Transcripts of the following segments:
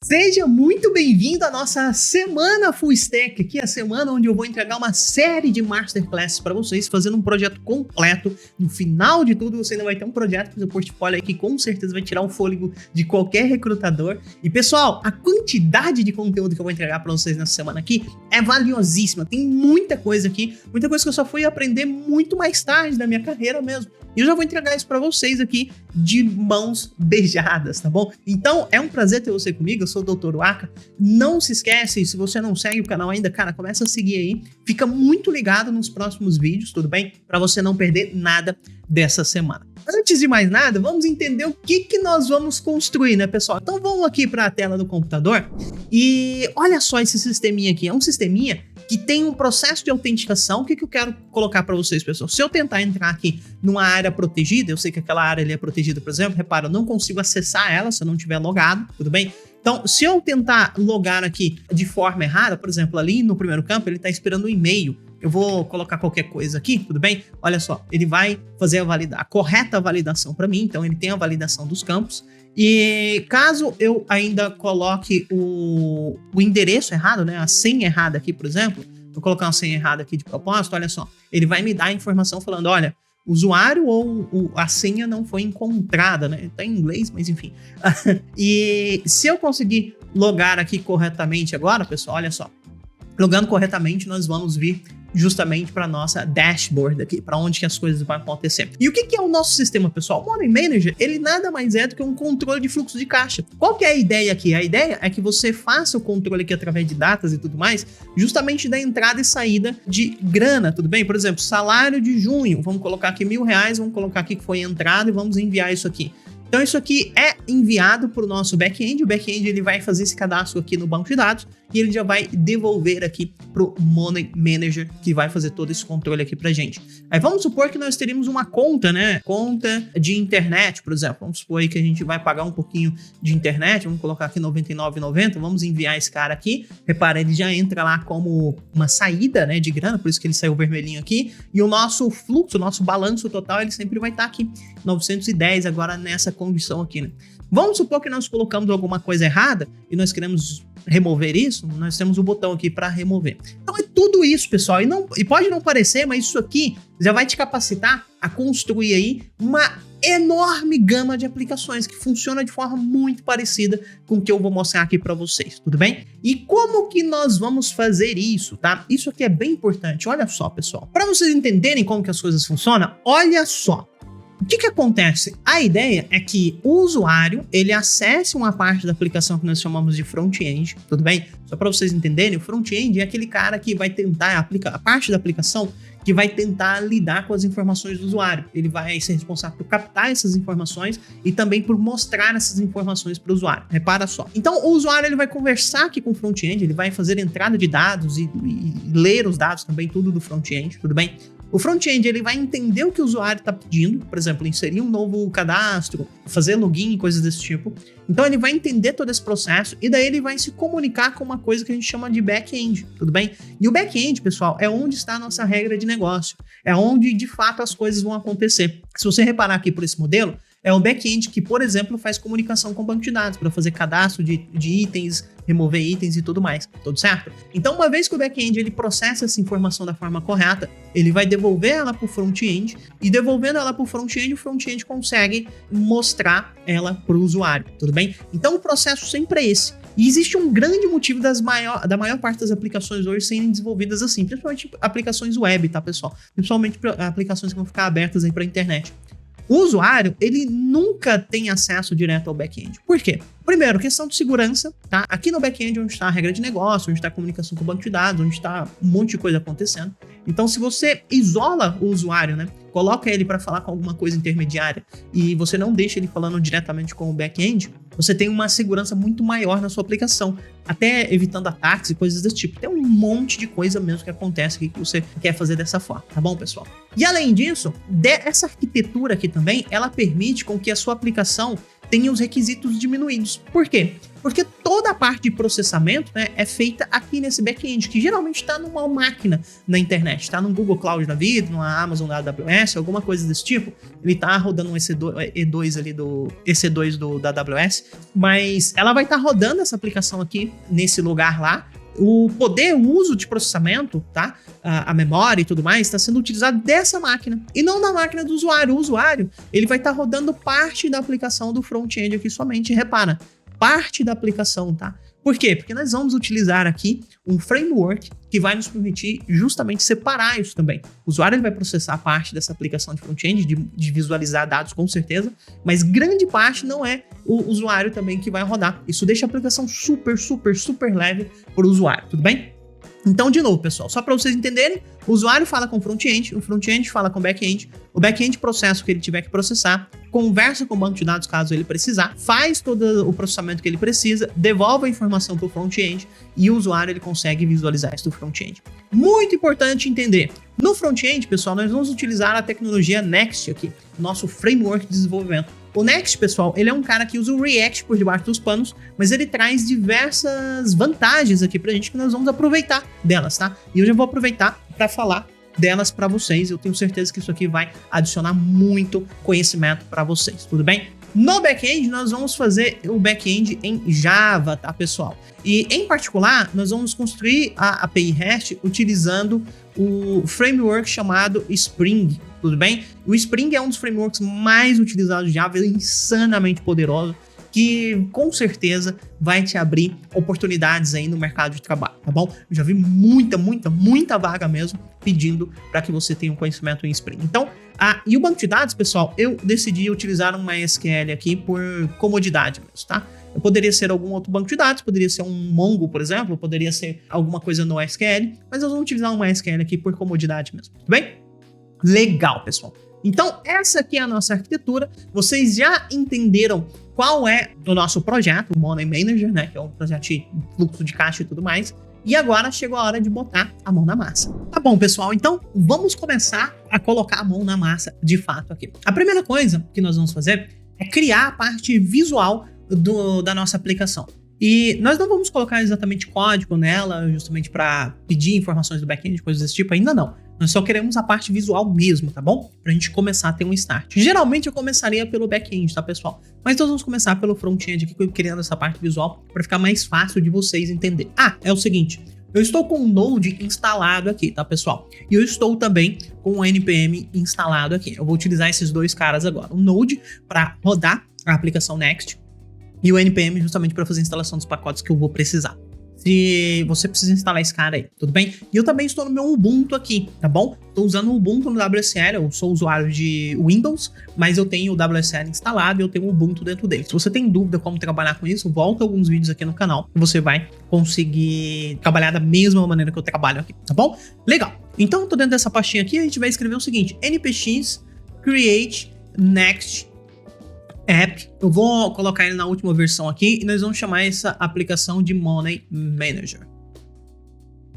Seja muito bem-vindo à nossa semana Full Stack, aqui a semana onde eu vou entregar uma série de masterclasses para vocês, fazendo um projeto completo. No final de tudo, você ainda vai ter um projeto para o seu portfólio aí que com certeza vai tirar o fôlego de qualquer recrutador. E pessoal, a quantidade de conteúdo que eu vou entregar para vocês nessa semana aqui é valiosíssima. Tem muita coisa aqui, muita coisa que eu só fui aprender muito mais tarde da minha carreira mesmo. E eu já vou entregar isso para vocês aqui de mãos beijadas, tá bom? Então, é um prazer ter você comigo, eu sou o Dr. Waka. Não se esquece, se você não segue o canal ainda, cara, começa a seguir aí. Fica muito ligado nos próximos vídeos, tudo bem? Para você não perder nada dessa semana. Antes de mais nada, vamos entender o que nós vamos construir, né, pessoal? Então, vamos aqui para a tela do computador e olha só esse sisteminha aqui. É um sisteminha que tem um processo de autenticação. O que eu quero colocar para vocês, pessoal? Se eu tentar entrar aqui numa área protegida, eu sei que aquela área ali é protegida, por exemplo, repara, eu não consigo acessar ela se eu não tiver logado, tudo bem? Então, se eu tentar logar aqui de forma errada, por exemplo, ali no primeiro campo, ele está esperando um e-mail. Eu vou colocar qualquer coisa aqui, tudo bem? Olha só, ele vai fazer a correta validação para mim, então ele tem a validação dos campos. E caso eu ainda coloque o endereço errado, né, a senha errada aqui, por exemplo, vou colocar uma senha errada aqui de propósito, olha só, ele vai me dar a informação falando, olha, o usuário ou a senha não foi encontrada, né? Tá em inglês, mas enfim. E se eu conseguir logar aqui corretamente agora, pessoal, olha só, logando corretamente, nós vamos vir justamente para nossa dashboard aqui, para onde que as coisas vão acontecer. E o que é o nosso sistema, pessoal? O Money Manager, ele nada mais é do que um controle de fluxo de caixa. Qual que é a ideia aqui? A ideia é que você faça o controle aqui através de datas e tudo mais, justamente da entrada e saída de grana, tudo bem? Por exemplo, salário de junho, vamos colocar aqui R$1.000, vamos colocar aqui que foi entrada e vamos enviar isso aqui. Então isso aqui é enviado para o nosso back-end, o back-end ele vai fazer esse cadastro aqui no banco de dados e ele já vai devolver aqui para o Money Manager, que vai fazer todo esse controle aqui para gente. Aí vamos supor que nós teríamos uma conta, né? Conta de internet, por exemplo. Vamos supor aí que a gente vai pagar um pouquinho de internet, vamos colocar aqui R$99,90, vamos enviar esse cara aqui. Repara, ele já entra lá como uma saída, né, de grana, por isso que ele saiu vermelhinho aqui. E o nosso fluxo, o nosso balanço total, ele sempre vai estar aqui, 910 agora nessa condição aqui, né? Vamos supor que nós colocamos alguma coisa errada e nós queremos remover isso, nós temos o botão aqui para remover. Então é tudo isso, pessoal, e pode não parecer, mas isso aqui já vai te capacitar a construir aí uma enorme gama de aplicações que funciona de forma muito parecida com o que eu vou mostrar aqui para vocês, tudo bem? E como que nós vamos fazer isso, tá? Isso aqui é bem importante, olha só, pessoal. Para vocês entenderem como que as coisas funcionam, olha só. O que acontece? A ideia é que o usuário, ele acesse uma parte da aplicação que nós chamamos de front-end, tudo bem? Só para vocês entenderem, o front-end é aquele cara que vai tentar aplicar a parte da aplicação que vai tentar lidar com as informações do usuário. Ele vai ser responsável por captar essas informações e também por mostrar essas informações para o usuário. Repara só. Então, o usuário ele vai conversar aqui com o front-end, ele vai fazer entrada de dados e ler os dados também, tudo do front-end, tudo bem? O front-end ele vai entender o que o usuário está pedindo, por exemplo, inserir um novo cadastro, fazer login, coisas desse tipo. Então ele vai entender todo esse processo e daí ele vai se comunicar com uma coisa que a gente chama de back-end, tudo bem? E o back-end, pessoal, é onde está a nossa regra de negócio, é onde de fato as coisas vão acontecer. Se você reparar aqui por esse modelo, é um back-end que, por exemplo, faz comunicação com o banco de dados para fazer cadastro de itens, remover itens e tudo mais, tudo certo? Então, uma vez que o back-end ele processa essa informação da forma correta, ele vai devolver ela para o front-end e devolvendo ela para o front-end consegue mostrar ela para o usuário, tudo bem? Então, o processo sempre é esse. E existe um grande motivo da maior parte das aplicações hoje serem desenvolvidas assim, principalmente aplicações web, tá, pessoal? Principalmente aplicações que vão ficar abertas aí para a internet. O usuário, ele nunca tem acesso direto ao back-end. Por quê? Primeiro, questão de segurança, tá? Aqui no back-end onde está a regra de negócio, onde está a comunicação com o banco de dados, onde está um monte de coisa acontecendo. Então, se você isola o usuário, né? Coloca ele para falar com alguma coisa intermediária e você não deixa ele falando diretamente com o back-end, você tem uma segurança muito maior na sua aplicação, até evitando ataques e coisas desse tipo. Tem um monte de coisa mesmo que acontece aqui que você quer fazer dessa forma, tá bom, pessoal? E além disso, essa arquitetura aqui também, ela permite com que a sua aplicação tenha os requisitos diminuídos. Por quê? Porque toda a parte de processamento, né, é feita aqui nesse back-end, que geralmente está numa máquina na internet, está no Google Cloud da vida, numa Amazon da AWS, alguma coisa desse tipo. Ele está rodando um E2 ali do EC2 da AWS, mas ela vai estar rodando essa aplicação aqui nesse lugar lá. O uso de processamento, tá? A memória e tudo mais está sendo utilizado dessa máquina e não da máquina do usuário. O usuário, ele vai estar rodando parte da aplicação do front-end aqui somente, repara, parte da aplicação, tá? Por quê? Porque nós vamos utilizar aqui um framework que vai nos permitir justamente separar isso também. O usuário ele vai processar parte dessa aplicação de front-end, de visualizar dados com certeza, mas grande parte não é o usuário também que vai rodar. Isso deixa a aplicação super, super, super leve para o usuário, tudo bem? Então, de novo, pessoal, só para vocês entenderem, o usuário fala com o front-end fala com o back-end processa o que ele tiver que processar, conversa com o banco de dados caso ele precisar, faz todo o processamento que ele precisa, devolve a informação para o front-end e o usuário ele consegue visualizar isso do front-end. Muito importante entender, no front-end, pessoal, nós vamos utilizar a tecnologia Next aqui, nosso framework de desenvolvimento. O Next, pessoal, ele é um cara que usa o React por debaixo dos panos, mas ele traz diversas vantagens aqui pra gente que nós vamos aproveitar delas, tá? E eu já vou aproveitar para falar delas para vocês. Eu tenho certeza que isso aqui vai adicionar muito conhecimento para vocês, tudo bem? No back-end, nós vamos fazer o back-end em Java, tá, pessoal? E, em particular, nós vamos construir a API REST utilizando o framework chamado Spring, tudo bem? O Spring é um dos frameworks mais utilizados de Java, ele é insanamente poderoso, que com certeza vai te abrir oportunidades aí no mercado de trabalho, tá bom? Eu já vi muita vaga mesmo pedindo para que você tenha um conhecimento em Spring. Então, e o banco de dados, pessoal, eu decidi utilizar um MySQL aqui por comodidade mesmo, tá? Poderia ser algum outro banco de dados, poderia ser um Mongo, por exemplo, poderia ser alguma coisa no SQL, mas nós vamos utilizar um MySQL aqui por comodidade mesmo, tudo bem? Legal, pessoal. Então, essa aqui é a nossa arquitetura. Vocês já entenderam qual é o nosso projeto, o Money Manager, né? Que é um projeto de fluxo de caixa e tudo mais. E agora chegou a hora de botar a mão na massa. Tá bom, pessoal? Então, vamos começar a colocar a mão na massa de fato aqui. A primeira coisa que nós vamos fazer é criar a parte visual da nossa aplicação. E nós não vamos colocar exatamente código nela, justamente para pedir informações do back-end, coisas desse tipo, ainda não. Nós só queremos a parte visual mesmo, tá bom? Pra gente começar a ter um start. Geralmente eu começaria pelo back-end, tá, pessoal? Mas nós vamos começar pelo front-end aqui, criando essa parte visual para ficar mais fácil de vocês entenderem. É o seguinte, eu estou com o Node instalado aqui, tá, pessoal? E eu estou também com o NPM instalado aqui. Eu vou utilizar esses dois caras agora. O Node para rodar a aplicação Next e o NPM justamente para fazer a instalação dos pacotes que eu vou precisar. Se você precisa instalar esse cara aí, tudo bem? E eu também estou no meu Ubuntu aqui, tá bom? Estou usando o Ubuntu no WSL, eu sou usuário de Windows, mas eu tenho o WSL instalado e eu tenho o Ubuntu dentro dele. Se você tem dúvida como trabalhar com isso, volta alguns vídeos aqui no canal e você vai conseguir trabalhar da mesma maneira que eu trabalho aqui, tá bom? Legal. Então, eu tô dentro dessa pastinha aqui, a gente vai escrever o seguinte, npx create next app. Eu vou colocar ele na última versão aqui e nós vamos chamar essa aplicação de Money Manager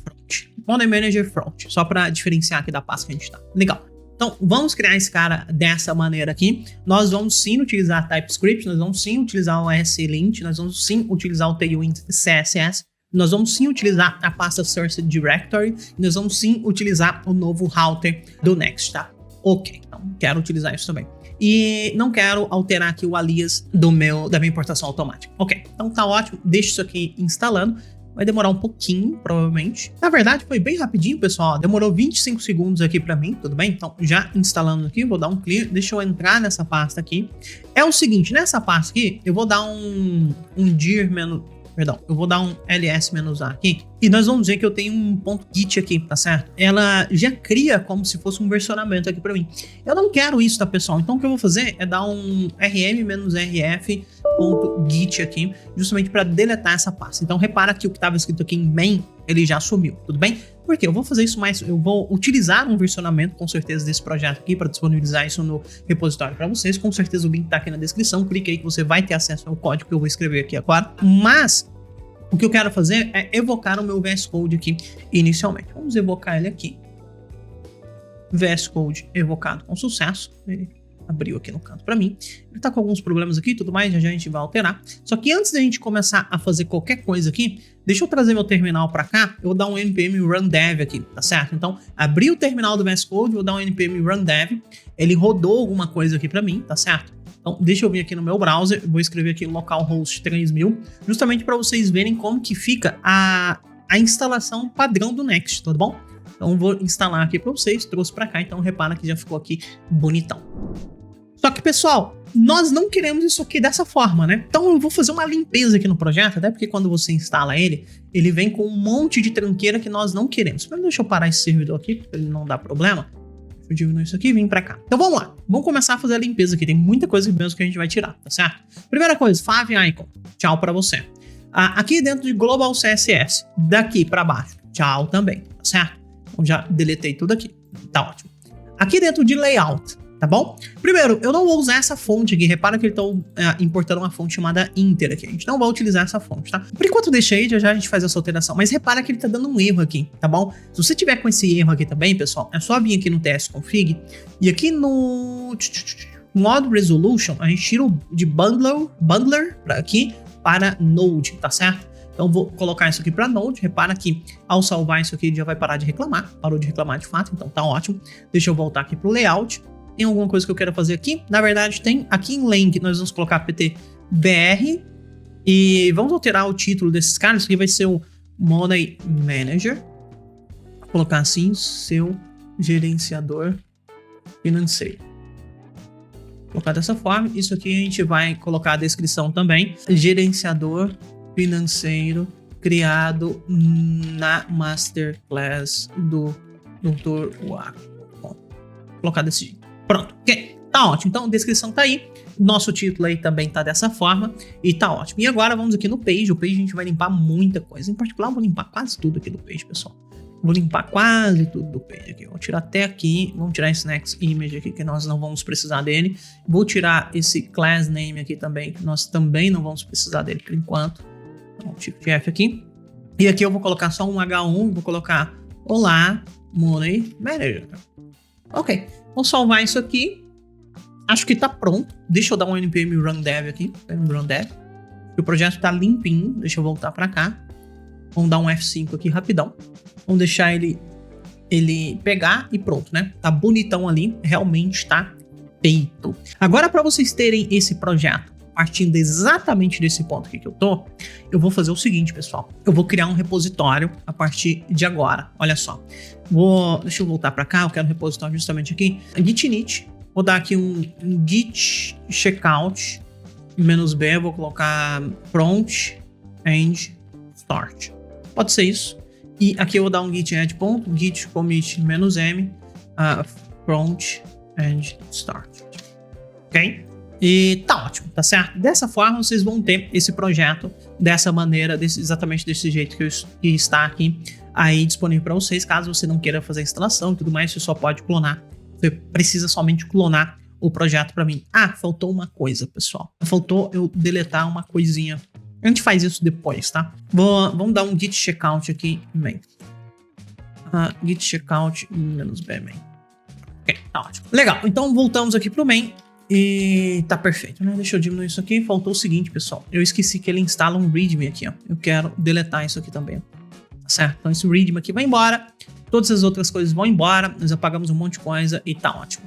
Front. Money Manager Front, só para diferenciar aqui da pasta que a gente tá. Legal. Então, vamos criar esse cara dessa maneira aqui. Nós vamos sim utilizar TypeScript, nós vamos sim utilizar o ESLint, nós vamos sim utilizar o Tailwind CSS, nós vamos sim utilizar a pasta Source Directory, e nós vamos sim utilizar o novo router do Next, tá? Ok, então quero utilizar isso também. E não quero alterar aqui o alias da minha importação automática. Ok, então tá ótimo, deixa isso aqui instalando. Vai demorar um pouquinho, provavelmente. Na verdade, foi bem rapidinho, pessoal. Demorou 25 segundos aqui pra mim, tudo bem? Então, já instalando aqui, vou dar um clear. Deixa eu entrar nessa pasta aqui. É o seguinte, nessa pasta aqui, eu vou dar um dir eu vou dar um ls-a aqui, e nós vamos ver que eu tenho um ponto .git aqui, tá certo? Ela já cria como se fosse um versionamento aqui pra mim. Eu não quero isso, tá, pessoal? Então o que eu vou fazer é dar um rm-rf.git aqui, justamente para deletar essa pasta. Então repara que o que estava escrito aqui em main, ele já sumiu, tudo bem? Porque eu vou fazer isso mais, eu vou utilizar um versionamento com certeza desse projeto aqui para disponibilizar isso no repositório para vocês. Com certeza o link tá aqui na descrição, clique aí que você vai ter acesso ao código que eu vou escrever aqui agora. Mas o que eu quero fazer é evocar o meu VS Code aqui inicialmente. Vamos evocar ele aqui. VS Code evocado com sucesso. Ele abriu aqui no canto pra mim. Ele tá com alguns problemas aqui e tudo mais, já a gente vai alterar. Só que antes da gente começar a fazer qualquer coisa aqui, deixa eu trazer meu terminal pra cá, eu vou dar um npm run dev aqui, tá certo? Então, abri o terminal do VS Code, vou dar um npm run dev, ele rodou alguma coisa aqui pra mim, tá certo? Então, deixa eu vir aqui no meu browser, vou escrever aqui localhost 3000, justamente para vocês verem como que fica a instalação padrão do Next, tudo bom? Então, vou instalar aqui para vocês, trouxe para cá, então repara que já ficou aqui bonitão. Só que, pessoal, nós não queremos isso aqui dessa forma, né? Então, eu vou fazer uma limpeza aqui no projeto, até porque quando você instala ele vem com um monte de tranqueira que nós não queremos. Primeiro, deixa eu parar esse servidor aqui, para ele não dar problema. Eu diminuo isso aqui e vim pra cá. Então vamos lá. Vamos começar a fazer a limpeza aqui. Tem muita coisa mesmo que a gente vai tirar, tá certo? Primeira coisa, Fav Icon. Tchau pra você. Aqui dentro de Global CSS, daqui pra baixo. Tchau também, tá certo? Então já deletei tudo aqui. Tá ótimo. Aqui dentro de Layout, tá bom? Primeiro, eu não vou usar essa fonte aqui. Repara que eles estão importando uma fonte chamada Inter aqui. A gente não vai utilizar essa fonte, tá? Por enquanto deixa aí, já a gente faz essa alteração. Mas repara que ele tá dando um erro aqui, tá bom? Se você tiver com esse erro aqui também, pessoal, é só vir aqui no tsconfig e aqui no Mod Resolution, a gente tira de Bundler pra aqui para Node, tá certo? Então vou colocar isso aqui para Node. Repara que ao salvar isso aqui ele já vai parar de reclamar. Parou de reclamar de fato, então tá ótimo. Deixa eu voltar aqui pro Layout. Tem alguma coisa que eu quero fazer aqui? Na verdade tem. Aqui em Lang nós vamos colocar ptbr e vamos alterar o título desses caras. Isso aqui vai ser o Money Manager. Vou colocar assim, seu gerenciador financeiro. Vou colocar dessa forma. Isso aqui a gente vai colocar a descrição também. Gerenciador financeiro criado na Masterclass do Dr. Waco. Vou colocar desse jeito. Pronto, ok, tá ótimo. Então a descrição tá aí, nosso título aí também tá dessa forma e tá ótimo. E agora vamos aqui no Page. O Page a gente vai limpar muita coisa. Em particular eu vou limpar quase tudo aqui do Page, pessoal. Vou limpar quase tudo do Page aqui. Vou tirar até aqui, vamos tirar esse Next Image aqui que nós não vamos precisar dele. Vou tirar esse Class Name aqui também, que nós também não vamos precisar dele por enquanto. Então, Shift F aqui. E aqui eu vou colocar só um H1, vou colocar Olá, Money Manager. Ok. Vamos salvar isso aqui. Acho que tá pronto. Deixa eu dar um npm run dev aqui. Run dev. O projeto tá limpinho. Deixa eu voltar pra cá. Vamos dar um F5 aqui rapidão. Vamos deixar ele pegar e pronto, né? Tá bonitão ali. Realmente tá feito. Agora, para vocês terem esse projeto partindo exatamente desse ponto aqui que eu tô, eu vou fazer o seguinte, pessoal. Eu vou criar um repositório a partir de agora. Olha só. Deixa eu voltar para cá. Eu quero um repositório justamente aqui. Git init. Vou dar aqui um git checkout -b. Vou colocar prompt and start. Pode ser isso. E aqui eu vou dar um git add ponto, git commit -m, prompt and start. Ok? E tá ótimo, tá certo? Dessa forma vocês vão ter esse projeto dessa maneira, exatamente desse jeito que está aqui aí disponível para vocês. Caso você não queira fazer a instalação e tudo mais, você só pode clonar. Você precisa somente clonar o projeto para mim. Ah, faltou uma coisa, pessoal. Faltou eu deletar uma coisinha. A gente faz isso depois, tá? Vamos dar um git checkout aqui, main. Git checkout -b main. Ok, tá ótimo. Legal, então voltamos aqui pro main. E tá perfeito, né? Deixa eu diminuir isso aqui. Faltou o seguinte, pessoal. Eu esqueci que ele instala um readme aqui, ó. Eu quero deletar isso aqui também. Tá certo? Então esse readme aqui vai embora. Todas as outras coisas vão embora. Nós apagamos um monte de coisa e tá ótimo.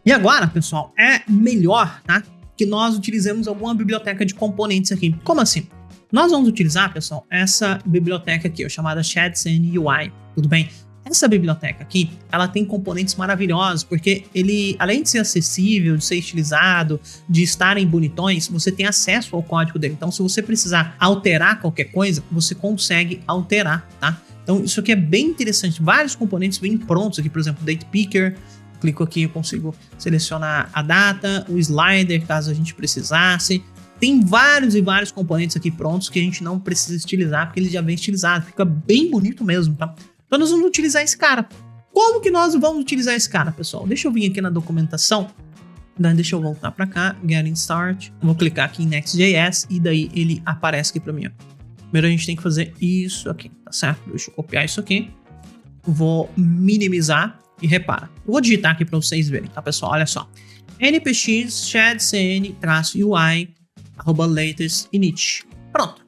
E agora, pessoal, é melhor, tá? Que nós utilizemos alguma biblioteca de componentes aqui. Como assim? Nós vamos utilizar, pessoal, essa biblioteca aqui, ó, chamada ShadScene UI. Tudo bem? Essa biblioteca aqui, ela tem componentes maravilhosos, porque ele, além de ser acessível, de ser estilizado, de estarem bonitões, você tem acesso ao código dele. Então, se você precisar alterar qualquer coisa, você consegue alterar, tá? Então, isso aqui é bem interessante. Vários componentes bem prontos aqui, por exemplo, Date Picker. Clico aqui, eu consigo selecionar a data, o slider, caso a gente precisasse. Tem vários e vários componentes aqui prontos que a gente não precisa estilizar, porque ele já vem estilizado. Fica bem bonito mesmo, tá? Então nós vamos utilizar esse cara. Como que nós vamos utilizar esse cara, pessoal? Deixa eu vir aqui na documentação. Deixa eu voltar para cá. Getting Start. Vou clicar aqui em Next.js e daí ele aparece aqui para mim. Ó. Primeiro a gente tem que fazer isso aqui, tá certo? Deixa eu copiar isso aqui. Vou minimizar E repara, eu vou digitar aqui para vocês verem, tá, pessoal? Olha só. npx shadcn-ui @latest init. Pronto.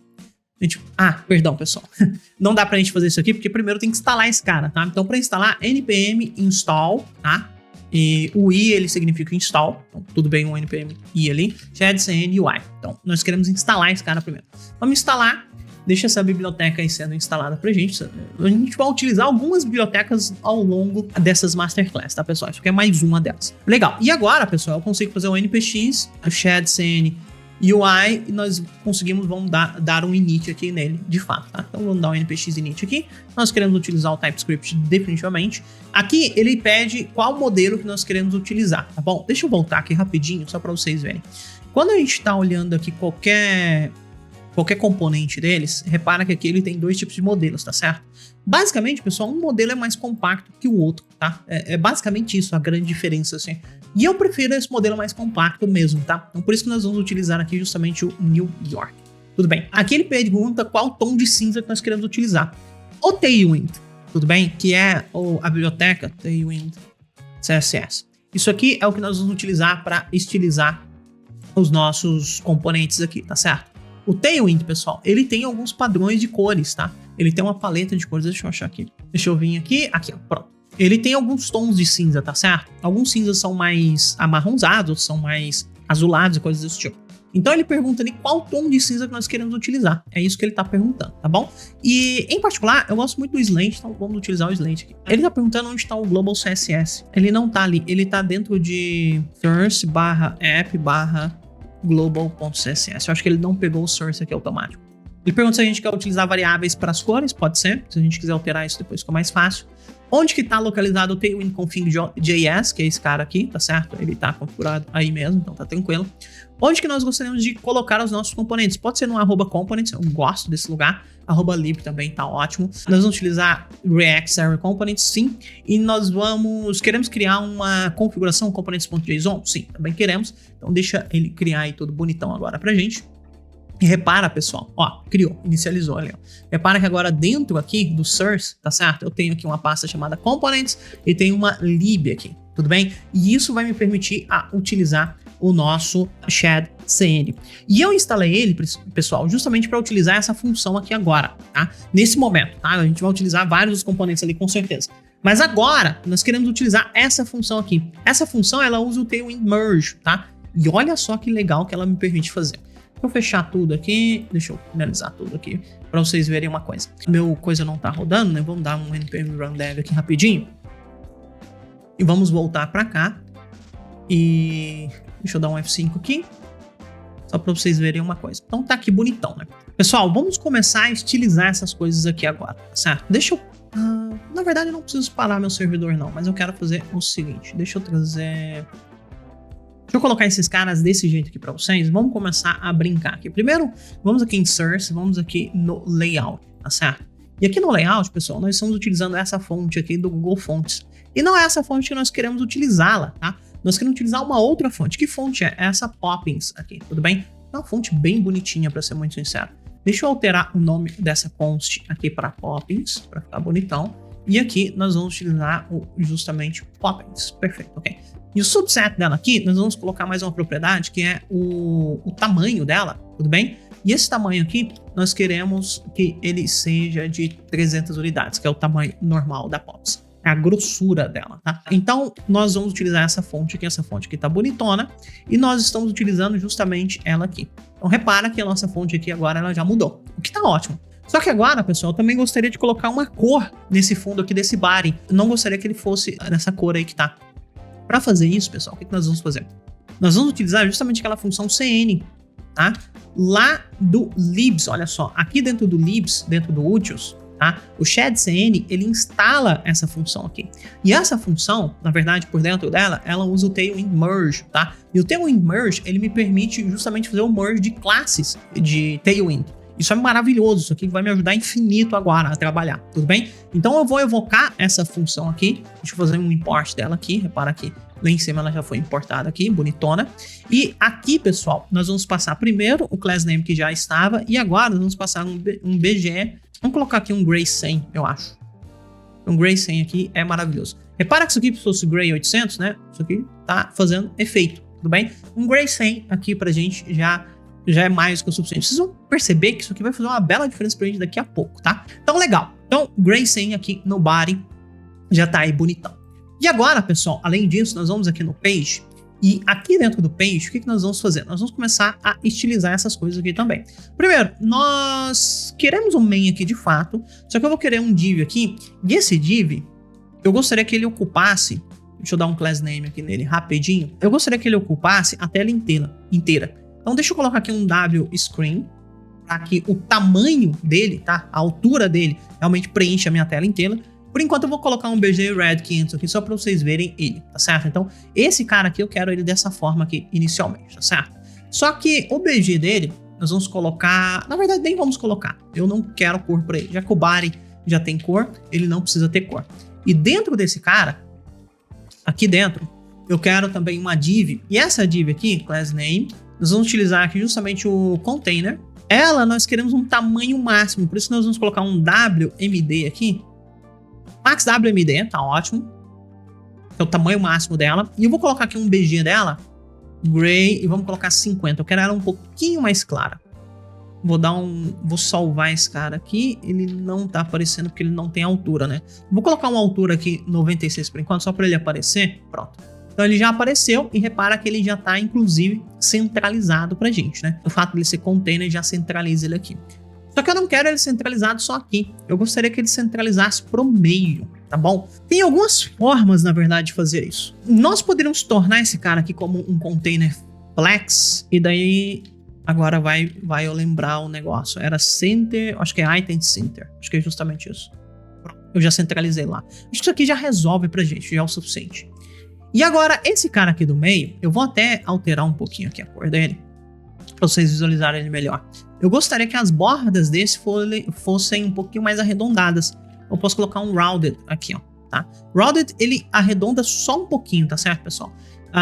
Perdão, pessoal. Não dá pra gente fazer isso aqui, porque primeiro tem que instalar esse cara, tá? Então, para instalar, npm install, tá? E o i, ele significa install. Então, tudo bem, um npm i ali. shadcn ui. Então, nós queremos instalar esse cara primeiro. Vamos instalar. Deixa essa biblioteca aí sendo instalada pra gente. A gente vai utilizar algumas bibliotecas ao longo dessas masterclass, tá, pessoal? Isso aqui é mais uma delas. Legal. E agora, pessoal, eu consigo fazer o npx, o shadcn UI, e nós conseguimos, vamos dar um init aqui nele, de fato, tá? Então vamos dar um npx init aqui. Nós queremos utilizar o TypeScript definitivamente. Aqui ele pede qual modelo que nós queremos utilizar, tá bom? Deixa eu voltar aqui rapidinho, só para vocês verem. Quando a gente está olhando aqui qualquer componente deles, repara que aqui ele tem dois tipos de modelos, tá certo? Basicamente, pessoal, um modelo é mais compacto que o outro, tá? É basicamente isso a grande diferença, assim. E eu prefiro esse modelo mais compacto mesmo, tá? Então por isso que nós vamos utilizar aqui justamente o New York. Tudo bem. Aqui ele pergunta qual tom de cinza que nós queremos utilizar. O Tailwind, tudo bem? Que é a biblioteca Tailwind CSS. Isso aqui é o que nós vamos utilizar para estilizar os nossos componentes aqui, tá certo? O Tailwind, pessoal, ele tem alguns padrões de cores, tá? Ele tem uma paleta de cores, deixa eu achar aqui. Deixa eu vir aqui, ó, pronto. Ele tem alguns tons de cinza, tá certo? Alguns cinzas são mais amarronzados, são mais azulados e coisas desse tipo. Então ele pergunta ali qual tom de cinza que nós queremos utilizar. É isso que ele tá perguntando, tá bom? E em particular, eu gosto muito do Slate, então vamos utilizar o Slate aqui. Ele tá perguntando onde tá o Global CSS. Ele não tá ali, ele tá dentro de source/app/global.css. Eu acho que ele não pegou o source aqui automático. Ele pergunta se a gente quer utilizar variáveis para as cores, pode ser. Se a gente quiser alterar isso depois fica mais fácil. Onde que tá localizado o Tailwind config.js, que é esse cara aqui, tá certo? Ele tá configurado aí mesmo, então tá tranquilo. Onde que nós gostaríamos de colocar os nossos componentes? Pode ser no @components, eu gosto desse lugar. @lib também tá ótimo. Nós vamos utilizar React Server Components, sim. E nós queremos criar uma configuração components.json? Sim, também queremos. Então deixa ele criar aí tudo bonitão agora pra gente. E repara, pessoal, ó, criou, inicializou ali, ó. Repara que agora dentro aqui do source, tá certo? Eu tenho aqui uma pasta chamada components e tem uma lib aqui, tudo bem? E isso vai me permitir utilizar o nosso shadcn. E eu instalei ele, pessoal, justamente para utilizar essa função aqui agora, tá? Nesse momento, tá? A gente vai utilizar vários dos componentes ali com certeza. Mas agora, nós queremos utilizar essa função aqui. Essa função, ela usa o tailwind merge, tá? E olha só que legal que ela me permite fazer. Vou fechar tudo aqui, deixa eu finalizar tudo aqui, para vocês verem uma coisa. Meu coisa não tá rodando, né? Vamos dar um npm run dev aqui rapidinho. E vamos voltar para cá. E deixa eu dar um F5 aqui, só para vocês verem uma coisa. Então tá aqui bonitão, né? Pessoal, vamos começar a estilizar essas coisas aqui agora, certo? Deixa eu... na verdade eu não preciso parar meu servidor não, mas eu quero fazer o seguinte. Deixa eu trazer... Deixa eu colocar esses caras desse jeito aqui para vocês. Vamos começar a brincar aqui. Primeiro, vamos aqui em Source, vamos aqui no Layout, tá certo? E aqui no Layout, pessoal, nós estamos utilizando essa fonte aqui do Google Fonts. E não é essa fonte que nós queremos utilizá-la, tá? Nós queremos utilizar uma outra fonte. Que fonte é? Essa Poppins aqui, tudo bem? É uma fonte bem bonitinha, para ser muito sincero. Deixa eu alterar o nome dessa fonte aqui para Poppins, para ficar bonitão. E aqui nós vamos utilizar justamente Poppins. Perfeito, ok. E o subset dela aqui, nós vamos colocar mais uma propriedade, que é o tamanho dela, tudo bem? E esse tamanho aqui, nós queremos que ele seja de 300 unidades, que é o tamanho normal da Pops. É a grossura dela, tá? Então, nós vamos utilizar essa fonte aqui tá bonitona, e nós estamos utilizando justamente ela aqui. Então, repara que a nossa fonte aqui agora, ela já mudou, o que tá ótimo. Só que agora, pessoal, eu também gostaria de colocar uma cor nesse fundo aqui desse body. Eu não gostaria que ele fosse nessa cor aí que tá. Para fazer isso, pessoal, o que nós vamos fazer? Nós vamos utilizar justamente aquela função cn, tá? Lá do libs, olha só, aqui dentro do libs, dentro do utils, tá? O shadcn, ele instala essa função aqui. E essa função, na verdade, por dentro dela, ela usa o tailwind merge, tá? E o tailwind merge, ele me permite justamente fazer o merge de classes de tailwind. Isso é maravilhoso, isso aqui vai me ajudar infinito agora a trabalhar, tudo bem? Então eu vou evocar essa função aqui, deixa eu fazer um import dela aqui, repara que lá em cima ela já foi importada aqui, bonitona. E aqui, pessoal, nós vamos passar primeiro o class name que já estava, e agora nós vamos passar um BGE, vamos colocar aqui um Gray 100, eu acho. Um Gray 100 aqui é maravilhoso. Repara que isso aqui, se fosse Gray 800, né? Isso aqui tá fazendo efeito, tudo bem? Um Gray 100 aqui pra gente já é mais que o suficiente. Vocês vão perceber que isso aqui vai fazer uma bela diferença pra gente daqui a pouco, tá? Então, legal. Então, Gray 100 aqui no body já tá aí bonitão. E agora, pessoal, além disso, nós vamos aqui no Page. E aqui dentro do Page, o que nós vamos fazer? Nós vamos começar a estilizar essas coisas aqui também. Primeiro, nós queremos um main aqui de fato, só que eu vou querer um div aqui, e esse div, eu gostaria que ele ocupasse, deixa eu dar um class name aqui nele rapidinho, eu gostaria que ele ocupasse a tela inteira. Então deixa eu colocar aqui um W-screen, para que o tamanho dele, tá? A altura dele realmente preencha a minha tela inteira. Por enquanto eu vou colocar um BG Red 500 aqui só para vocês verem ele, tá certo? Então esse cara aqui eu quero ele dessa forma aqui inicialmente, tá certo? Só que o BG dele nós vamos colocar, na verdade nem vamos colocar, eu não quero cor para ele, já que o body já tem cor, ele não precisa ter cor. E dentro desse cara, aqui dentro, eu quero também uma div, e essa div aqui, class name, nós vamos utilizar aqui justamente o container. Ela nós queremos um tamanho máximo, por isso nós vamos colocar um WMD aqui. Max WMD, tá ótimo. É o tamanho máximo dela. E eu vou colocar aqui um BG dela, Gray, e vamos colocar 50. Eu quero ela um pouquinho mais clara. Vou salvar esse cara aqui. Ele não tá aparecendo porque ele não tem altura, né? Vou colocar uma altura aqui 96 por enquanto, só para ele aparecer. Pronto. Então ele já apareceu e repara que ele já tá, inclusive, centralizado pra gente, né? O fato de ele ser container já centraliza ele aqui. Só que eu não quero ele centralizado só aqui. Eu gostaria que ele centralizasse pro meio, tá bom? Tem algumas formas, na verdade, de fazer isso. Nós poderíamos tornar esse cara aqui como um container flex. E daí, agora vai eu lembrar o negócio. Era center, acho que é item center. Acho que é justamente isso. Pronto, eu já centralizei lá. Acho que isso aqui já resolve pra gente, já é o suficiente. E agora, esse cara aqui do meio, eu vou até alterar um pouquinho aqui a cor dele, para vocês visualizarem ele melhor. Eu gostaria que as bordas desse fossem um pouquinho mais arredondadas. Eu posso colocar um rounded aqui, ó, tá? Rounded, ele arredonda só um pouquinho, tá certo, pessoal?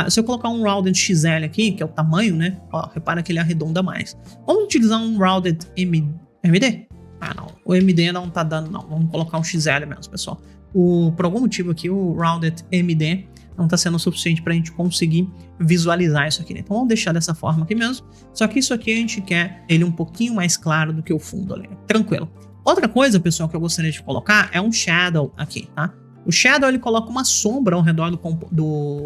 Se eu colocar um rounded XL aqui, que é o tamanho, né? Ó, repara que ele arredonda mais. Vamos utilizar um rounded MD? Ah, não. O MD não tá dando, não. Vamos colocar um XL mesmo, pessoal. Por algum motivo aqui, o rounded MD não tá sendo o suficiente pra gente conseguir visualizar isso aqui, né? Então vamos deixar dessa forma aqui mesmo. Só que isso aqui a gente quer ele um pouquinho mais claro do que o fundo ali. Tranquilo. Outra coisa, pessoal, que eu gostaria de colocar é um shadow aqui, tá? O shadow, ele coloca uma sombra ao redor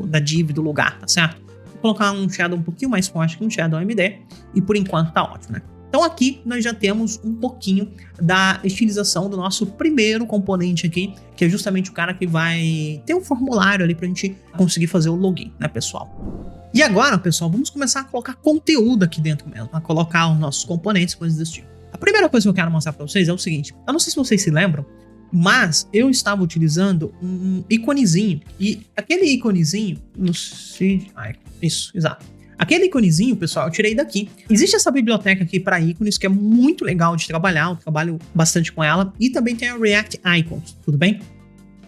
da div do lugar, tá certo? Vou colocar um shadow um pouquinho mais forte que um shadow MD. E por enquanto tá ótimo, né? Então aqui nós já temos um pouquinho da estilização do nosso primeiro componente aqui, que é justamente o cara que vai ter um formulário ali pra gente conseguir fazer o login, né, pessoal? E agora, pessoal, vamos começar a colocar conteúdo aqui dentro mesmo, a colocar os nossos componentes, coisas desse tipo. A primeira coisa que eu quero mostrar pra vocês é o seguinte, eu não sei se vocês se lembram, mas eu estava utilizando um iconezinho, e aquele iconezinho no seed icon, isso, exato. Aquele iconezinho, pessoal, eu tirei daqui. Existe essa biblioteca aqui para ícones que é muito legal de trabalhar, eu trabalho bastante com ela. E também tem a React Icons, tudo bem?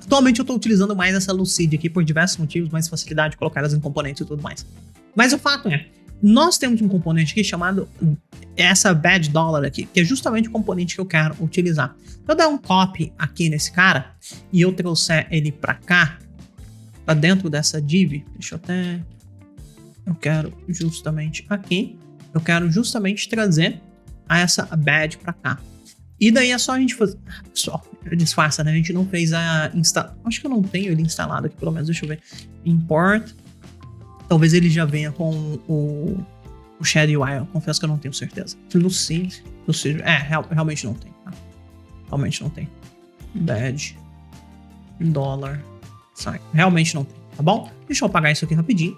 Atualmente eu estou utilizando mais essa Lucid aqui por diversos motivos, mais facilidade de colocar elas em componentes e tudo mais. Mas o fato é, nós temos um componente aqui chamado essa badge dollar aqui, que é justamente o componente que eu quero utilizar. Eu dar um copy aqui nesse cara e eu trouxer ele para cá, para dentro dessa div, deixa eu até... Eu quero justamente aqui, eu quero justamente trazer essa badge pra cá. E daí é só a gente fazer... Pessoal, disfarça, né? A gente não fez a instalação. Acho que eu não tenho ele instalado aqui, pelo menos, deixa eu ver. Import. Talvez ele já venha com o Shadow UI, eu confesso que eu não tenho certeza. Lucid. Realmente não tem. Tá? Realmente não tem. Badge. Dollar. Sai. Realmente não tem. Tá bom? Deixa eu apagar isso aqui rapidinho.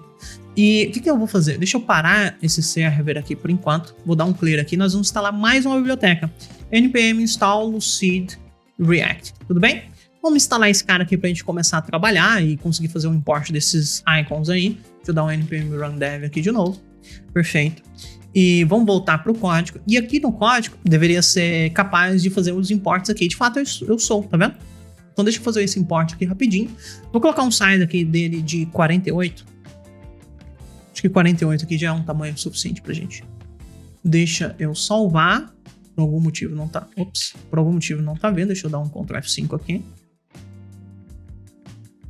E o que eu vou fazer? Deixa eu parar esse server aqui por enquanto. Vou dar um clear aqui. Nós vamos instalar mais uma biblioteca. npm install lucid react. Tudo bem? Vamos instalar esse cara aqui pra gente começar a trabalhar e conseguir fazer um import desses icons aí. Deixa eu dar um npm run dev aqui de novo. Perfeito. E vamos voltar pro código. E aqui no código deveria ser capaz de fazer os imports aqui. De fato eu sou, tá vendo? Então deixa eu fazer esse import aqui rapidinho. Vou colocar um size aqui dele de 48. Acho que 48 aqui já é um tamanho suficiente pra gente. Deixa eu salvar. Por algum motivo não tá... Ops. Por algum motivo não tá vendo. Deixa eu dar um Ctrl F5 aqui.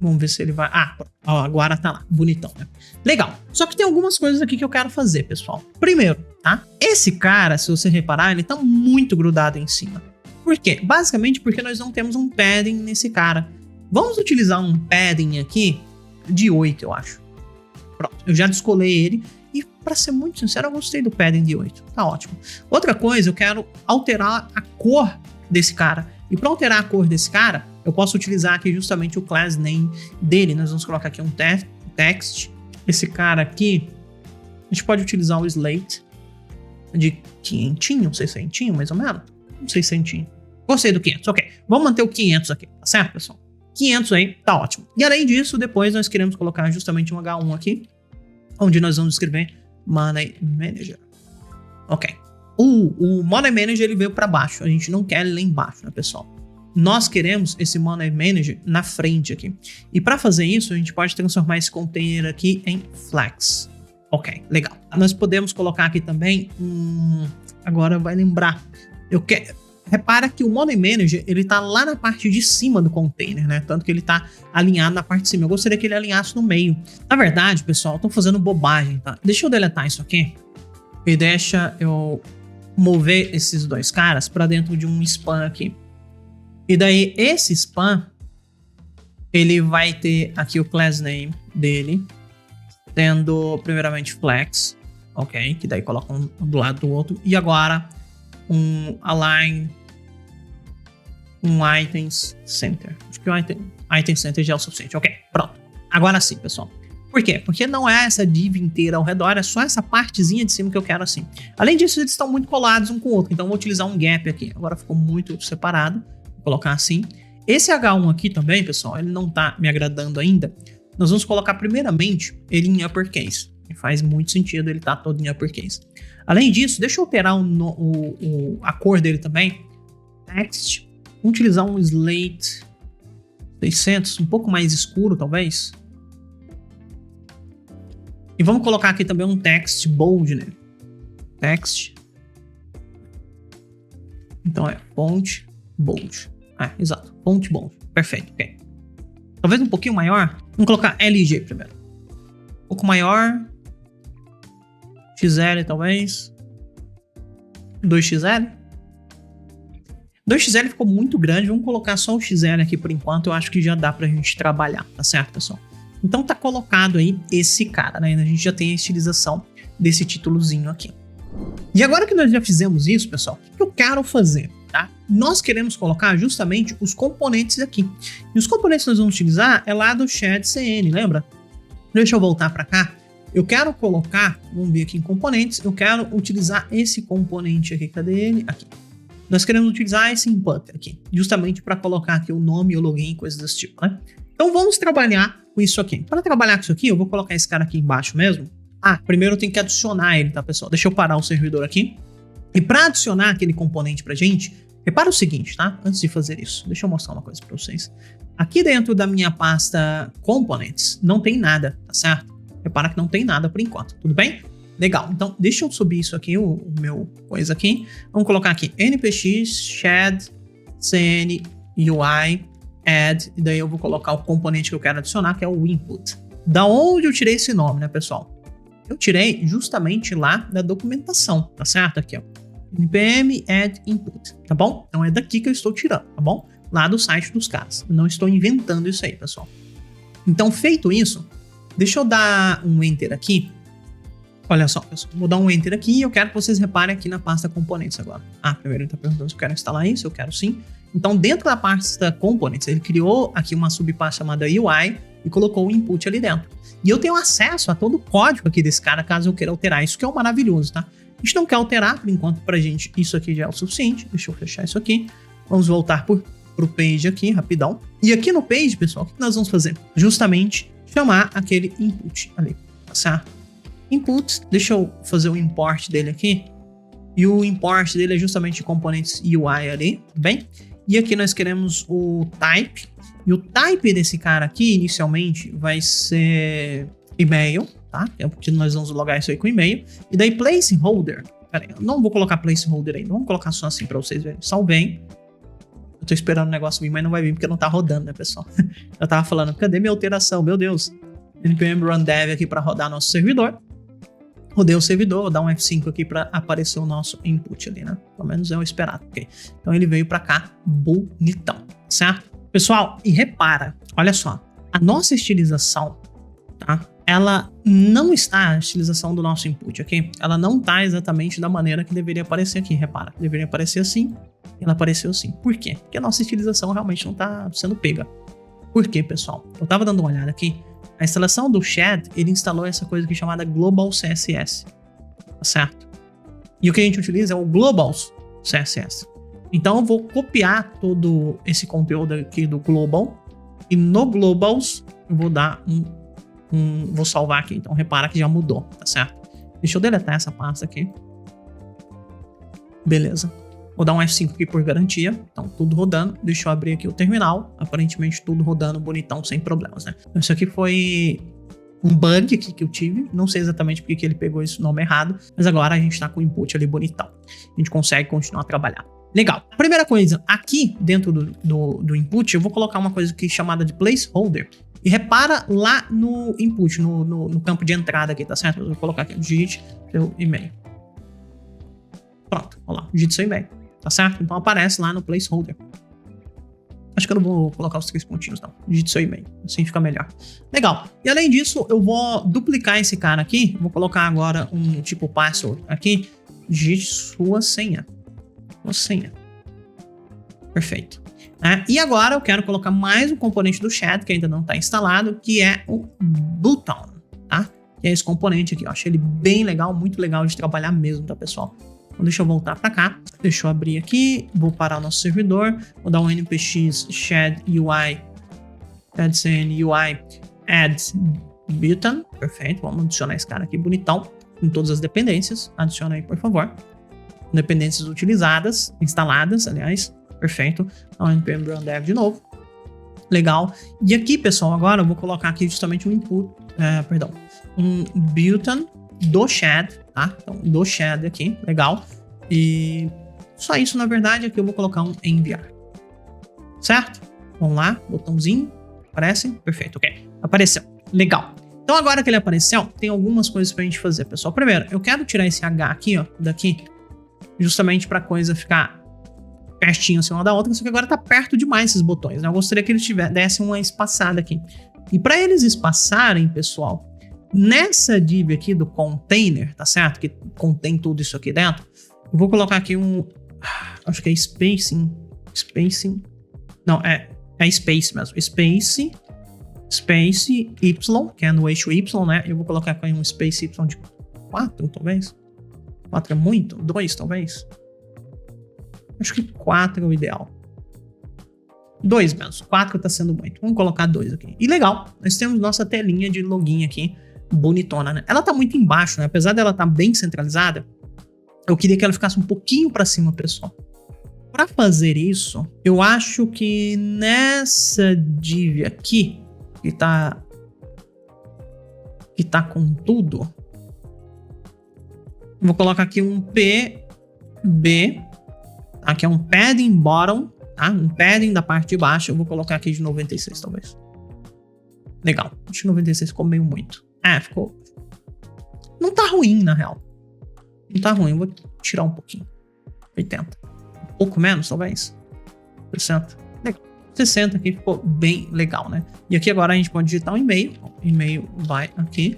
Vamos ver se ele vai... Ah, ó, agora tá lá, bonitão, né? Legal. Só que tem algumas coisas aqui que eu quero fazer, pessoal. Primeiro, tá? Esse cara, se você reparar, ele tá muito grudado em cima. Por quê? Basicamente porque nós não temos um padding nesse cara. Vamos utilizar um padding aqui de 8, eu acho. Pronto, eu já descolei ele. E pra ser muito sincero, eu gostei do padding de 8. Tá ótimo. Outra coisa, eu quero alterar a cor desse cara. E para alterar a cor desse cara, eu posso utilizar aqui justamente o class name dele. Nós vamos colocar aqui um text. Esse cara aqui, a gente pode utilizar o slate de 500, 600, mais ou menos. Um 600. Gostei do 500, ok. Vamos manter o 500 aqui, tá certo, pessoal? 500 aí, tá ótimo. E além disso, depois nós queremos colocar justamente um H1 aqui, onde nós vamos escrever Money Manager. Ok. O Money Manager ele veio para baixo, a gente não quer ele lá embaixo, né, pessoal? Nós queremos esse Money Manager na frente aqui. E para fazer isso, a gente pode transformar esse container aqui em Flex. Ok, legal. Nós podemos colocar aqui também agora vai lembrar. Repara que o Money Manager, ele tá lá na parte de cima do container, né? Tanto que ele tá alinhado na parte de cima. Eu gostaria que ele alinhasse no meio. Na verdade, pessoal, eu tô fazendo bobagem, tá? Deixa eu deletar isso aqui. E deixa eu mover esses dois caras para dentro de um span aqui. E daí esse span ele vai ter aqui o class name dele, tendo primeiramente flex, ok, que daí coloca um do lado do outro, e agora um align items center. Acho que o item center já é o suficiente, ok, pronto. Agora sim, pessoal. Por quê? Porque não é essa div inteira ao redor, é só essa partezinha de cima que eu quero assim. Além disso, eles estão muito colados um com o outro, então eu vou utilizar um gap aqui. Agora ficou muito separado, vou colocar assim. Esse H1 aqui também, pessoal, ele não tá me agradando ainda. Nós vamos colocar primeiramente ele em uppercase. E faz muito sentido ele tá todo em uppercase. Além disso, deixa eu alterar a cor dele também. Text. Vamos utilizar um slate 600, um pouco mais escuro talvez. E vamos colocar aqui também um text bold nele. Text. Então é font bold. Exato. Font bold. Perfeito. Ok. Talvez um pouquinho maior. Vamos colocar LG primeiro. Um pouco maior. XL talvez. 2XL. 2XL ficou muito grande. Vamos colocar só o XL aqui por enquanto. Eu acho que já dá pra gente trabalhar. Tá certo, pessoal? Então tá colocado aí esse cara, né? A gente já tem a estilização desse títulozinho aqui. E agora que nós já fizemos isso, pessoal, o que eu quero fazer, tá? Nós queremos colocar justamente os componentes aqui. E os componentes que nós vamos utilizar é lá do Shed CN, lembra? Deixa eu voltar para cá. Eu quero colocar, vamos ver aqui em componentes, eu quero utilizar esse componente aqui. Cadê ele? Aqui. Nós queremos utilizar esse input aqui, justamente para colocar aqui o nome, o login, coisas desse tipo, né? Então vamos trabalhar com isso aqui. Para trabalhar com isso aqui, eu vou colocar esse cara aqui embaixo mesmo. Primeiro eu tenho que adicionar ele, tá, pessoal? Deixa eu parar o servidor aqui. E para adicionar aquele componente pra gente, repara o seguinte, tá? Antes de fazer isso, deixa eu mostrar uma coisa para vocês. Aqui dentro da minha pasta Components, não tem nada, tá certo? Repara que não tem nada por enquanto, tudo bem? Legal, então deixa eu subir isso aqui, o meu coisa aqui. Vamos colocar aqui npx shed cn ui add, e daí eu vou colocar o componente que eu quero adicionar, que é o input. Da onde eu tirei esse nome, né, pessoal? Eu tirei justamente lá da documentação, tá certo? Aqui, ó. npm add input, tá bom? Então é daqui que eu estou tirando, tá bom? Lá do site dos caras. Eu não estou inventando isso aí, pessoal. Então, feito isso, deixa eu dar um enter aqui. Olha só, pessoal, vou dar um enter aqui e eu quero que vocês reparem aqui na pasta componentes agora. Primeiro ele está perguntando se eu quero instalar isso, eu quero sim. Então, dentro da pasta components, ele criou aqui uma subpasta chamada UI e colocou o input ali dentro. E eu tenho acesso a todo o código aqui desse cara, caso eu queira alterar. Isso que é o maravilhoso, tá? A gente não quer alterar, por enquanto, pra gente, isso aqui já é o suficiente. Deixa eu fechar isso aqui. Vamos voltar pro page aqui, rapidão. E aqui no page, pessoal, o que nós vamos fazer? Justamente chamar aquele input ali, tá certo? Input, deixa eu fazer o import dele aqui. E o import dele é justamente componentes UI ali, tudo bem? E aqui nós queremos o type. E o type desse cara aqui, inicialmente, vai ser e-mail, tá? É porque nós vamos logar isso aí com e-mail. E daí placeholder. Pera aí, eu não vou colocar placeholder ainda. Vamos colocar só assim para vocês verem. Salvei. Eu tô esperando o negócio vir, mas não vai vir porque não tá rodando, né, pessoal? Eu tava falando, cadê minha alteração? Meu Deus. npm run dev aqui para rodar nosso servidor. Rodei o servidor, vou dar um F5 aqui para aparecer o nosso input ali, né? Pelo menos é o esperado, ok? Então ele veio para cá bonitão, certo? Pessoal, e repara, olha só, a nossa estilização, tá? Ela não está, a estilização do nosso input, ok? Ela não tá exatamente da maneira que deveria aparecer aqui, repara. Deveria aparecer assim, ela apareceu assim. Por quê? Porque a nossa estilização realmente não tá sendo pega. Por quê, pessoal? Eu tava dando uma olhada aqui. A instalação do Shed, ele instalou essa coisa aqui chamada Global CSS, tá certo? E o que a gente utiliza é o Globals CSS. Então eu vou copiar todo esse conteúdo aqui do Global e no Globals eu vou dar vou salvar aqui. Então repara que já mudou, tá certo? Deixa eu deletar essa pasta aqui. Beleza. Vou dar um F5 aqui por garantia. Então, tudo rodando. Deixa eu abrir aqui o terminal. Aparentemente, tudo rodando bonitão, sem problemas, né? Isso aqui foi um bug aqui que eu tive. Não sei exatamente porque que ele pegou esse nome errado. Mas agora a gente tá com o input ali bonitão. A gente consegue continuar a trabalhar. Legal. A primeira coisa, aqui dentro do input, eu vou colocar uma coisa aqui chamada de placeholder. E repara lá no input, no campo de entrada aqui, tá certo? Eu vou colocar aqui, digite seu e-mail. Pronto, olha lá, digite seu e-mail. Tá certo? Então aparece lá no placeholder. Acho que eu não vou colocar os 3 pontinhos, não. Digite seu e-mail. Assim fica melhor. Legal. E além disso, eu vou duplicar esse cara aqui. Vou colocar agora um tipo password aqui. Digite sua senha. Sua senha. Perfeito. E agora eu quero colocar mais um componente do chat que ainda não está instalado, que é o button, tá? Que é esse componente aqui. Eu achei ele bem legal, muito legal de trabalhar mesmo, tá, pessoal? Então deixa eu voltar para cá, deixa eu abrir aqui, vou parar o nosso servidor, vou dar um npx shed UI, add UI, add button, perfeito, vamos adicionar esse cara aqui bonitão, com todas as dependências, adiciona aí por favor, dependências utilizadas, instaladas, aliás, perfeito, então npm run dev de novo, legal, e aqui pessoal, agora eu vou colocar aqui justamente um input, um button do Shed, tá? Então, do Shed aqui, legal. E só isso, na verdade, aqui eu vou colocar um enviar. Certo? Vamos lá, botãozinho, aparece? Perfeito, ok. Apareceu, legal. Então, agora que ele apareceu, tem algumas coisas pra gente fazer, pessoal. Primeiro, eu quero tirar esse H aqui, ó, daqui, justamente pra coisa ficar pertinho assim uma da outra, só que agora tá perto demais esses botões, né? Eu gostaria que eles dessem uma espaçada aqui. E pra eles espaçarem, pessoal, nessa div aqui do container, tá certo? Que contém tudo isso aqui dentro. Eu vou colocar aqui acho que é spacing. Não, é space mesmo. Space Y, que é no eixo Y, né? Eu vou colocar aqui um space Y de 4, talvez. 4 é muito? 2, talvez. Acho que 4 é o ideal. 2 mesmo. 4 tá sendo muito. Vamos colocar 2 aqui. E legal, nós temos nossa telinha de login aqui. Bonitona, né? Ela tá muito embaixo, né? Apesar dela tá bem centralizada, eu queria que ela ficasse um pouquinho pra cima, pessoal. Pra fazer isso, eu acho que nessa div aqui, que tá com tudo, vou colocar aqui um PB, tá? Que é um padding bottom, tá? Um padding da parte de baixo, eu vou colocar aqui de 96, talvez. Legal, acho que 96 ficou meio muito. Ficou. Não tá ruim, na real. Não tá ruim, eu vou tirar um pouquinho. 80. Um pouco menos, talvez. 60. Legal. 60 aqui ficou bem legal, né? E aqui agora a gente pode digitar um e-mail. O e-mail vai aqui.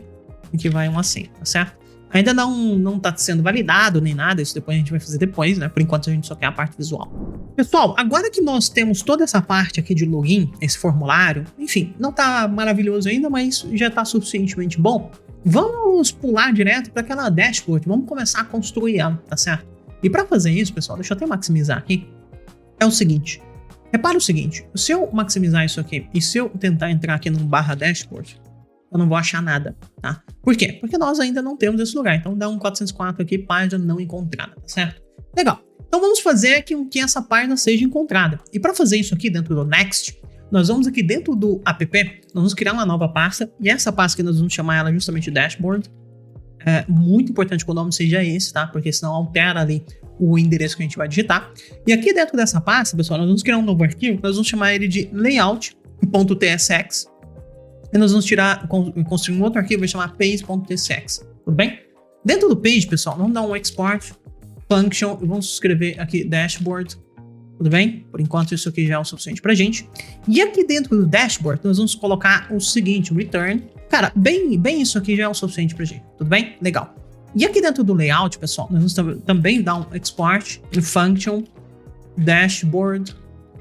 E aqui vai um assim, tá certo? Ainda não tá sendo validado nem nada, isso depois a gente vai fazer depois, né? Por enquanto a gente só quer a parte visual. Pessoal, agora que nós temos toda essa parte aqui de login, esse formulário, enfim, não tá maravilhoso ainda, mas já tá suficientemente bom. Vamos pular direto para aquela dashboard, vamos começar a construir ela, tá certo? E para fazer isso, pessoal, deixa eu até maximizar aqui. É o seguinte, repara o seguinte, se eu maximizar isso aqui e se eu tentar entrar aqui no /dashboard, eu não vou achar nada, tá? Por quê? Porque nós ainda não temos esse lugar. Então dá um 404 aqui, página não encontrada, tá certo? Legal. Então vamos fazer que essa página seja encontrada. E para fazer isso aqui dentro do Next, nós vamos aqui dentro do app, nós vamos criar uma nova pasta. E essa pasta aqui nós vamos chamar ela justamente Dashboard. É muito importante que o nome seja esse, tá? Porque senão altera ali o endereço que a gente vai digitar. E aqui dentro dessa pasta, pessoal, nós vamos criar um novo arquivo, nós vamos chamar ele de layout.tsx. E nós vamos construir um outro arquivo, vai chamar page.tsx, tudo bem? Dentro do page, pessoal, vamos dar um export function e vamos escrever aqui dashboard, tudo bem? Por enquanto isso aqui já é o suficiente pra gente. E aqui dentro do dashboard, nós vamos colocar o seguinte, return. Cara, bem isso aqui já é o suficiente pra gente, tudo bem? Legal. E aqui dentro do layout, pessoal, nós vamos também dar um export function dashboard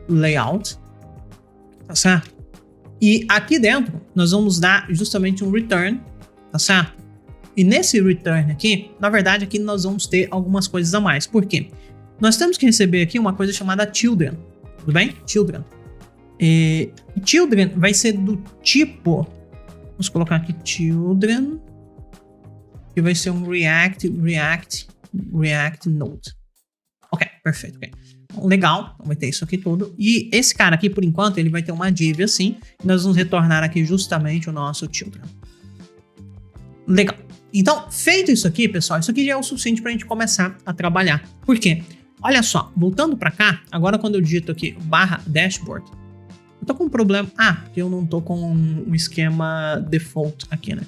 layout, tá certo? E aqui dentro, nós vamos dar justamente um return, tá certo? E nesse return aqui, na verdade, aqui nós vamos ter algumas coisas a mais. Por quê? Nós temos que receber aqui uma coisa chamada children, tudo bem? Children. E children vai ser do tipo, vamos colocar aqui children, que vai ser um React Node. Ok, perfeito. Okay. Legal, então vai ter isso aqui tudo. E esse cara aqui, por enquanto, ele vai ter uma div assim. E nós vamos retornar aqui justamente o nosso children. Legal. Então, feito isso aqui, pessoal, isso aqui já é o suficiente para a gente começar a trabalhar. Por quê? Olha só, voltando para cá, agora quando eu digito aqui /dashboard, eu tô com um problema. Porque eu não tô com um esquema default aqui, né?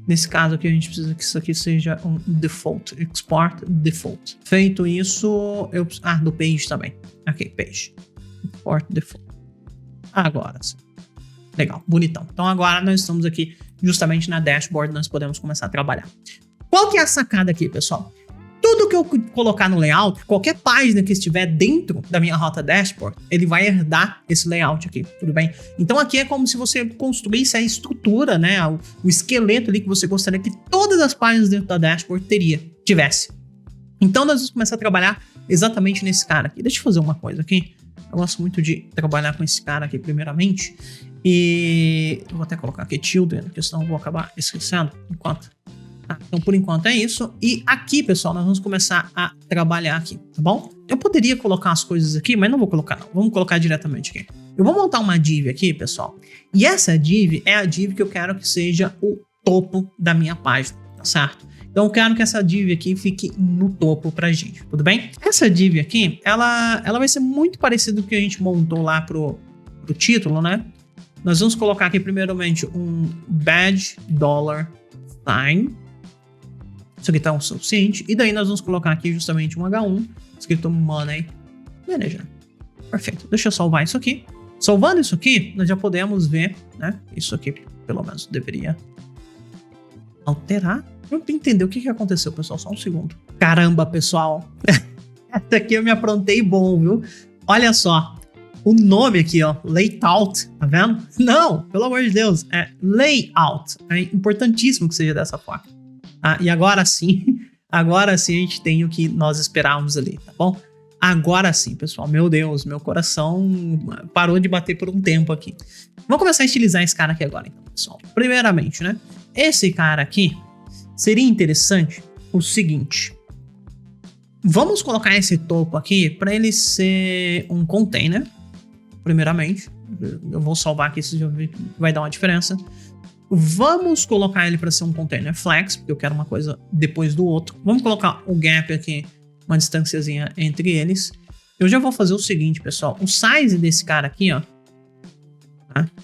Nesse caso aqui, a gente precisa que isso aqui seja um default, export default. Feito isso, do page também. Ok, page. Export default. Agora sim. Legal, bonitão. Então agora nós estamos aqui justamente na dashboard, nós podemos começar a trabalhar. Qual que é a sacada aqui, pessoal? Tudo que eu colocar no layout, qualquer página que estiver dentro da minha rota dashboard, ele vai herdar esse layout aqui, tudo bem? Então aqui é como se você construísse a estrutura, né, o esqueleto ali que você gostaria que todas as páginas dentro da dashboard tivesse. Então nós vamos começar a trabalhar exatamente nesse cara aqui. Deixa eu fazer uma coisa aqui. Eu gosto muito de trabalhar com esse cara aqui primeiramente. E eu vou até colocar aqui children, porque senão eu vou acabar esquecendo enquanto. Então, por enquanto é isso. E aqui, pessoal, nós vamos começar a trabalhar aqui, tá bom? Eu poderia colocar as coisas aqui, mas não vou colocar, não. Vamos colocar diretamente aqui. Eu vou montar uma div aqui, pessoal. E essa div é a div que eu quero que seja o topo da minha página, tá certo? Então, eu quero que essa div aqui fique no topo pra gente, tudo bem? Essa div aqui, ela vai ser muito parecida com o que a gente montou lá pro título, né? Nós vamos colocar aqui, primeiramente, um badge $sign. Isso aqui tá o suficiente. E daí nós vamos colocar aqui justamente um H1 escrito Money Manager. Perfeito. Deixa eu salvar isso aqui. Salvando isso aqui, nós já podemos ver, né? Isso aqui, pelo menos, deveria alterar. Eu não entender o que aconteceu, pessoal. Só um segundo. Caramba, pessoal. Essa aqui eu me aprontei bom, viu? Olha só. O nome aqui, ó, layout, tá vendo? Não, pelo amor de Deus, é layout. É importantíssimo que seja dessa forma. E agora sim a gente tem o que nós esperávamos ali, tá bom? Agora sim, pessoal, meu Deus, meu coração parou de bater por um tempo aqui. Vamos começar a estilizar esse cara aqui agora, então, pessoal. Primeiramente, né, esse cara aqui, seria interessante o seguinte. Vamos colocar esse topo aqui para ele ser um container. Primeiramente, eu vou salvar aqui, você já vai dar uma diferença. Vamos colocar ele para ser um container flex, porque eu quero uma coisa depois do outro. Vamos colocar o gap aqui, uma distânciazinha entre eles. Eu já vou fazer o seguinte, pessoal. O size desse cara aqui, ó.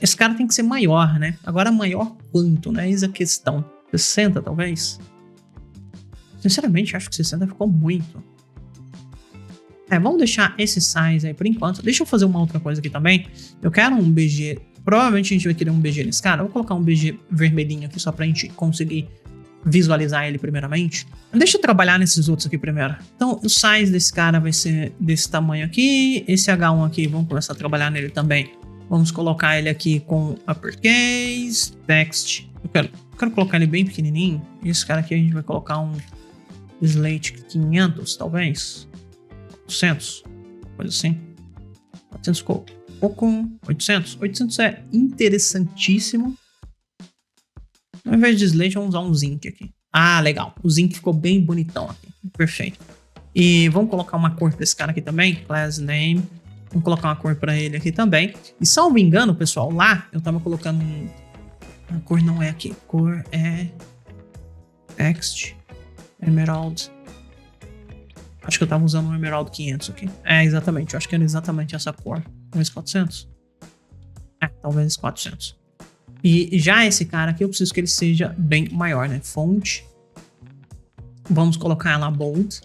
Esse cara tem que ser maior, né? Agora maior quanto, né? Eis a questão. 60, talvez? Sinceramente, acho que 60 ficou muito. Vamos deixar esse size aí por enquanto. Deixa eu fazer uma outra coisa aqui também. Eu quero um BG. Provavelmente a gente vai querer um BG nesse cara. Eu vou colocar um BG vermelhinho aqui só pra gente conseguir visualizar ele primeiramente. Deixa eu trabalhar nesses outros aqui primeiro. Então, o size desse cara vai ser desse tamanho aqui. Esse H1 aqui, vamos começar a trabalhar nele também. Vamos colocar ele aqui com uppercase, text. Eu quero colocar ele bem pequenininho. E esse cara aqui a gente vai colocar um slate 500, talvez. 800, coisa assim. 400 ficou pouco. 800. 800 é interessantíssimo. Ao invés de slate, vamos usar um zinc aqui. Legal. O zinc ficou bem bonitão aqui. Perfeito. E vamos colocar uma cor para esse cara aqui também. Class name. Vamos colocar uma cor para ele aqui também. E salvo engano, pessoal, lá eu tava colocando a cor não é aqui. A cor é text. Emerald. Acho que eu tava usando um Emerald 500 aqui. É, exatamente. Eu acho que era exatamente essa cor. Talvez 400? É, talvez 400. E já esse cara aqui, eu preciso que ele seja bem maior, né? Fonte. Vamos colocar ela bold.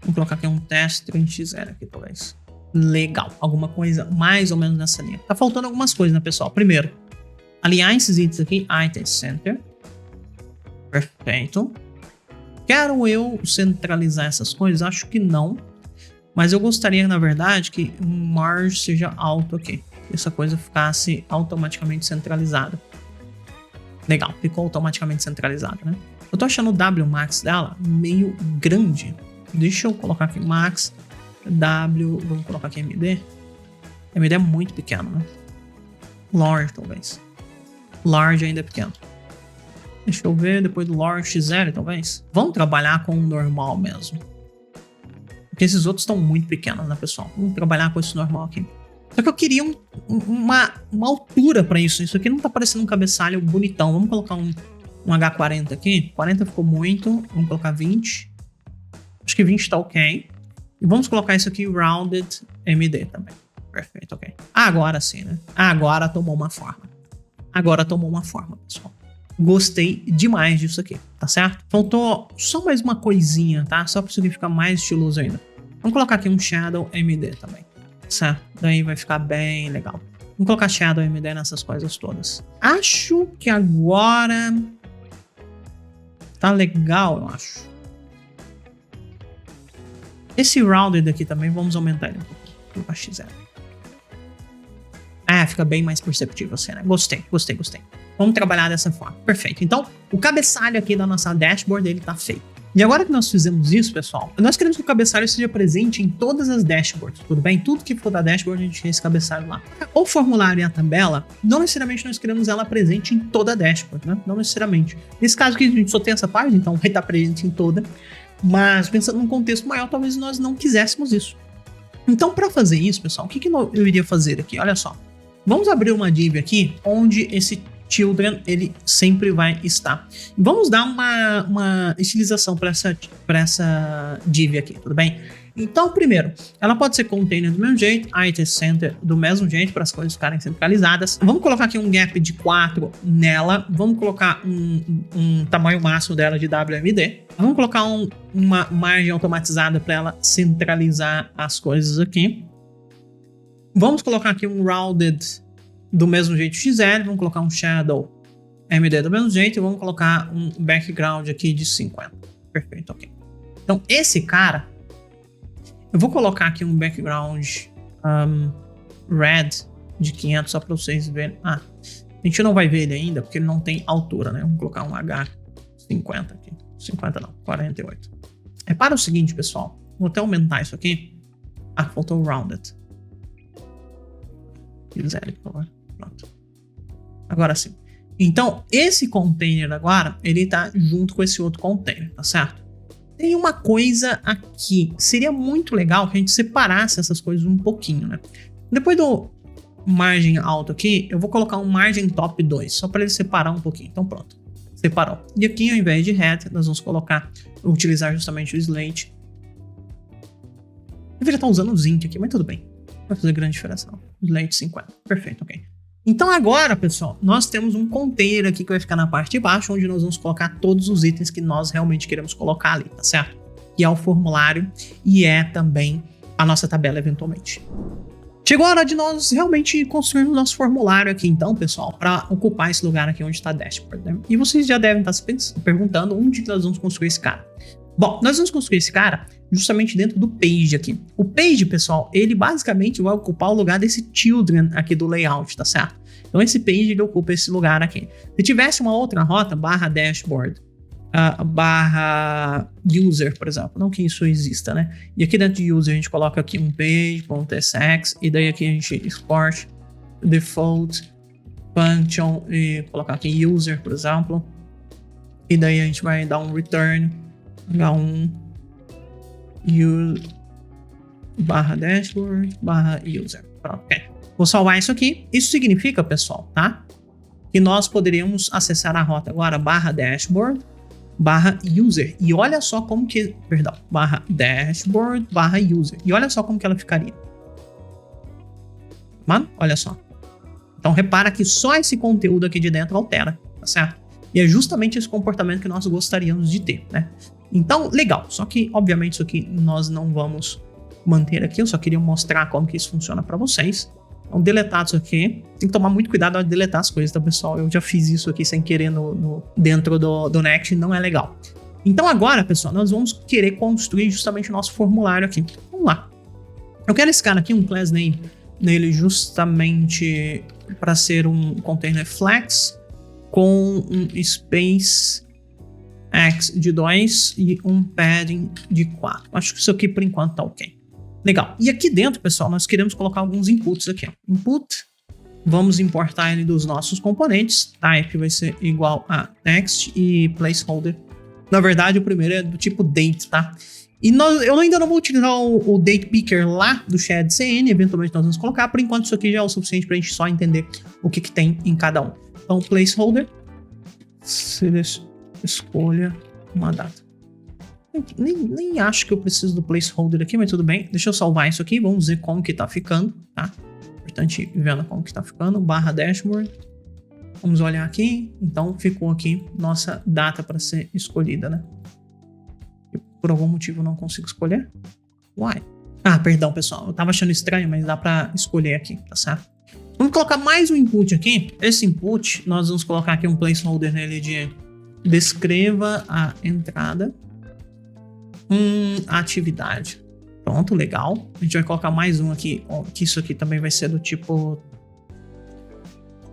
Vamos colocar aqui um test 30x0 aqui, talvez. Legal. Alguma coisa mais ou menos nessa linha. Tá faltando algumas coisas, né, pessoal? Primeiro, alinhar esses itens aqui. Item Center. Perfeito. Quero eu centralizar essas coisas? Acho que não. Mas eu gostaria, na verdade, que o merge seja alto aqui. Que essa coisa ficasse automaticamente centralizada. Legal, ficou automaticamente centralizada, né? Eu tô achando o W max dela meio grande. Deixa eu colocar aqui max, W, vamos colocar aqui MD. MD é muito pequeno, né? Large, talvez. Large ainda é pequeno. Deixa eu ver, depois do Large XL, talvez. Vamos trabalhar com o normal mesmo. Porque esses outros estão muito pequenos, né, pessoal? Vamos trabalhar com esse normal aqui. Só que eu queria uma altura pra isso. Isso aqui não tá parecendo um cabeçalho bonitão. Vamos colocar um H40 aqui. 40 ficou muito. Vamos colocar 20. Acho que 20 tá ok. E vamos colocar isso aqui Rounded MD também. Perfeito, ok. Agora sim, né? Agora tomou uma forma. Agora tomou uma forma, pessoal. Gostei demais disso aqui, tá certo? Faltou só mais uma coisinha, tá? Só pra isso aqui ficar mais estiloso ainda. Vamos colocar aqui um Shadow MD também, certo? Daí vai ficar bem legal. Vamos colocar Shadow MD nessas coisas todas. Acho que agora tá legal, eu acho. Esse Rounded aqui também, vamos aumentar ele um pouquinho. Vou colocar XL. Ah, fica bem mais perceptível assim, né? Gostei. Vamos trabalhar dessa forma. Perfeito. Então, o cabeçalho aqui da nossa dashboard, ele tá feito. E agora que nós fizemos isso, pessoal, nós queremos que o cabeçalho seja presente em todas as dashboards, tudo bem? Tudo que for da dashboard, a gente tem esse cabeçalho lá. O formulário e a tabela, não necessariamente nós queremos ela presente em toda a dashboard, né? Não necessariamente. Nesse caso aqui, a gente só tem essa página, então vai estar presente em toda. Mas, pensando num contexto maior, talvez nós não quiséssemos isso. Então, para fazer isso, pessoal, o que eu iria fazer aqui? Olha só. Vamos abrir uma div aqui, onde esse children, ele sempre vai estar. Vamos dar uma estilização para essa div aqui, tudo bem? Então, primeiro, ela pode ser container do mesmo jeito, item center do mesmo jeito, para as coisas ficarem centralizadas. Vamos colocar aqui um gap de 4 nela. Vamos colocar um tamanho máximo dela de WMD. Vamos colocar uma margem automatizada para ela centralizar as coisas aqui. Vamos colocar aqui um rounded do mesmo jeito XL, vamos colocar um shadow MD do mesmo jeito e vamos colocar um background aqui de 50. Perfeito, ok. Então esse cara, eu vou colocar aqui um background red de 500 só para vocês verem. Ah, a gente não vai ver ele ainda porque ele não tem altura, né? Vamos colocar um H50 aqui. 50 não, 48. Repara o seguinte, pessoal. Vou até aumentar isso aqui. Ah, faltou o rounded. Zero, por favor. Pronto. Agora sim. Então, esse container agora, ele tá junto com esse outro container, tá certo? Tem uma coisa aqui. Seria muito legal que a gente separasse essas coisas um pouquinho, né? Depois do margem alto aqui, eu vou colocar um margem top 2, só para ele separar um pouquinho. Então, pronto. Separou. E aqui, ao invés de head, nós vamos utilizar justamente o slate. Eu deveria estar usando o zinc aqui, mas tudo bem. Não vai fazer grande diferença não. Slate 50. Perfeito, ok. Então agora, pessoal, nós temos um container aqui que vai ficar na parte de baixo, onde nós vamos colocar todos os itens que nós realmente queremos colocar ali, tá certo? Que é o formulário e é também a nossa tabela eventualmente. Chegou a hora de nós realmente construirmos o nosso formulário aqui então, pessoal, para ocupar esse lugar aqui onde está a dashboard, né? E vocês já devem estar se perguntando onde nós vamos construir esse cara. Bom, nós vamos construir esse cara justamente dentro do page aqui. O page, pessoal, ele basicamente vai ocupar o lugar desse children aqui do layout, tá certo? Então esse page, ele ocupa esse lugar aqui. Se tivesse uma outra rota, barra dashboard, barra user, por exemplo, não que isso exista, né? E aqui dentro de user a gente coloca aqui um page.sx e daí aqui a gente export default function e colocar aqui user, por exemplo. E daí a gente vai dar um return h1 barra dashboard barra user. Pronto, ok. Vou salvar isso aqui. Isso significa, pessoal, tá? Que nós poderíamos acessar a rota agora barra dashboard /user. E olha só como que, perdão, /dashboard /user. E olha só como que ela ficaria. Mano, olha só. Então repara que só esse conteúdo aqui de dentro altera, tá certo? E é justamente esse comportamento que nós gostaríamos de ter, né? Então, legal. Só que, obviamente, isso aqui nós não vamos manter aqui. Eu só queria mostrar como que isso funciona para vocês. Então, deletar isso aqui. Tem que tomar muito cuidado ao deletar as coisas, tá, pessoal? Eu já fiz isso aqui sem querer dentro do Next. Não é legal. Então, agora, pessoal, nós vamos querer construir justamente o nosso formulário aqui. Vamos lá. Eu quero esse cara aqui, um class name, nele justamente para ser um container flex com um space x de 2 e um padding de 4. Acho que isso aqui por enquanto tá ok. Legal. E aqui dentro, pessoal, nós queremos colocar alguns inputs aqui. Ó. Input, vamos importar ele dos nossos componentes. Type vai ser igual a text e placeholder. Na verdade, o primeiro é do tipo date, tá? E eu ainda não vou utilizar o date picker lá do ShadCN, eventualmente nós vamos colocar. Por enquanto, isso aqui já é o suficiente para a gente só entender o que tem em cada um. Então, placeholder, escolha uma data. Nem acho que eu preciso do placeholder aqui, mas tudo bem. Deixa eu salvar isso aqui, vamos ver como que tá ficando, tá? Importante vendo como que tá ficando, /dashboard. Vamos olhar aqui, então ficou aqui nossa data para ser escolhida, né? Por algum motivo eu não consigo escolher. Why? Ah, perdão, pessoal. Eu tava achando estranho, mas dá pra escolher aqui, tá certo? Vamos colocar mais um input aqui. Esse input, nós vamos colocar aqui um placeholder nele de descreva a entrada. Atividade. Pronto, legal. A gente vai colocar mais um aqui, que isso aqui também vai ser do tipo...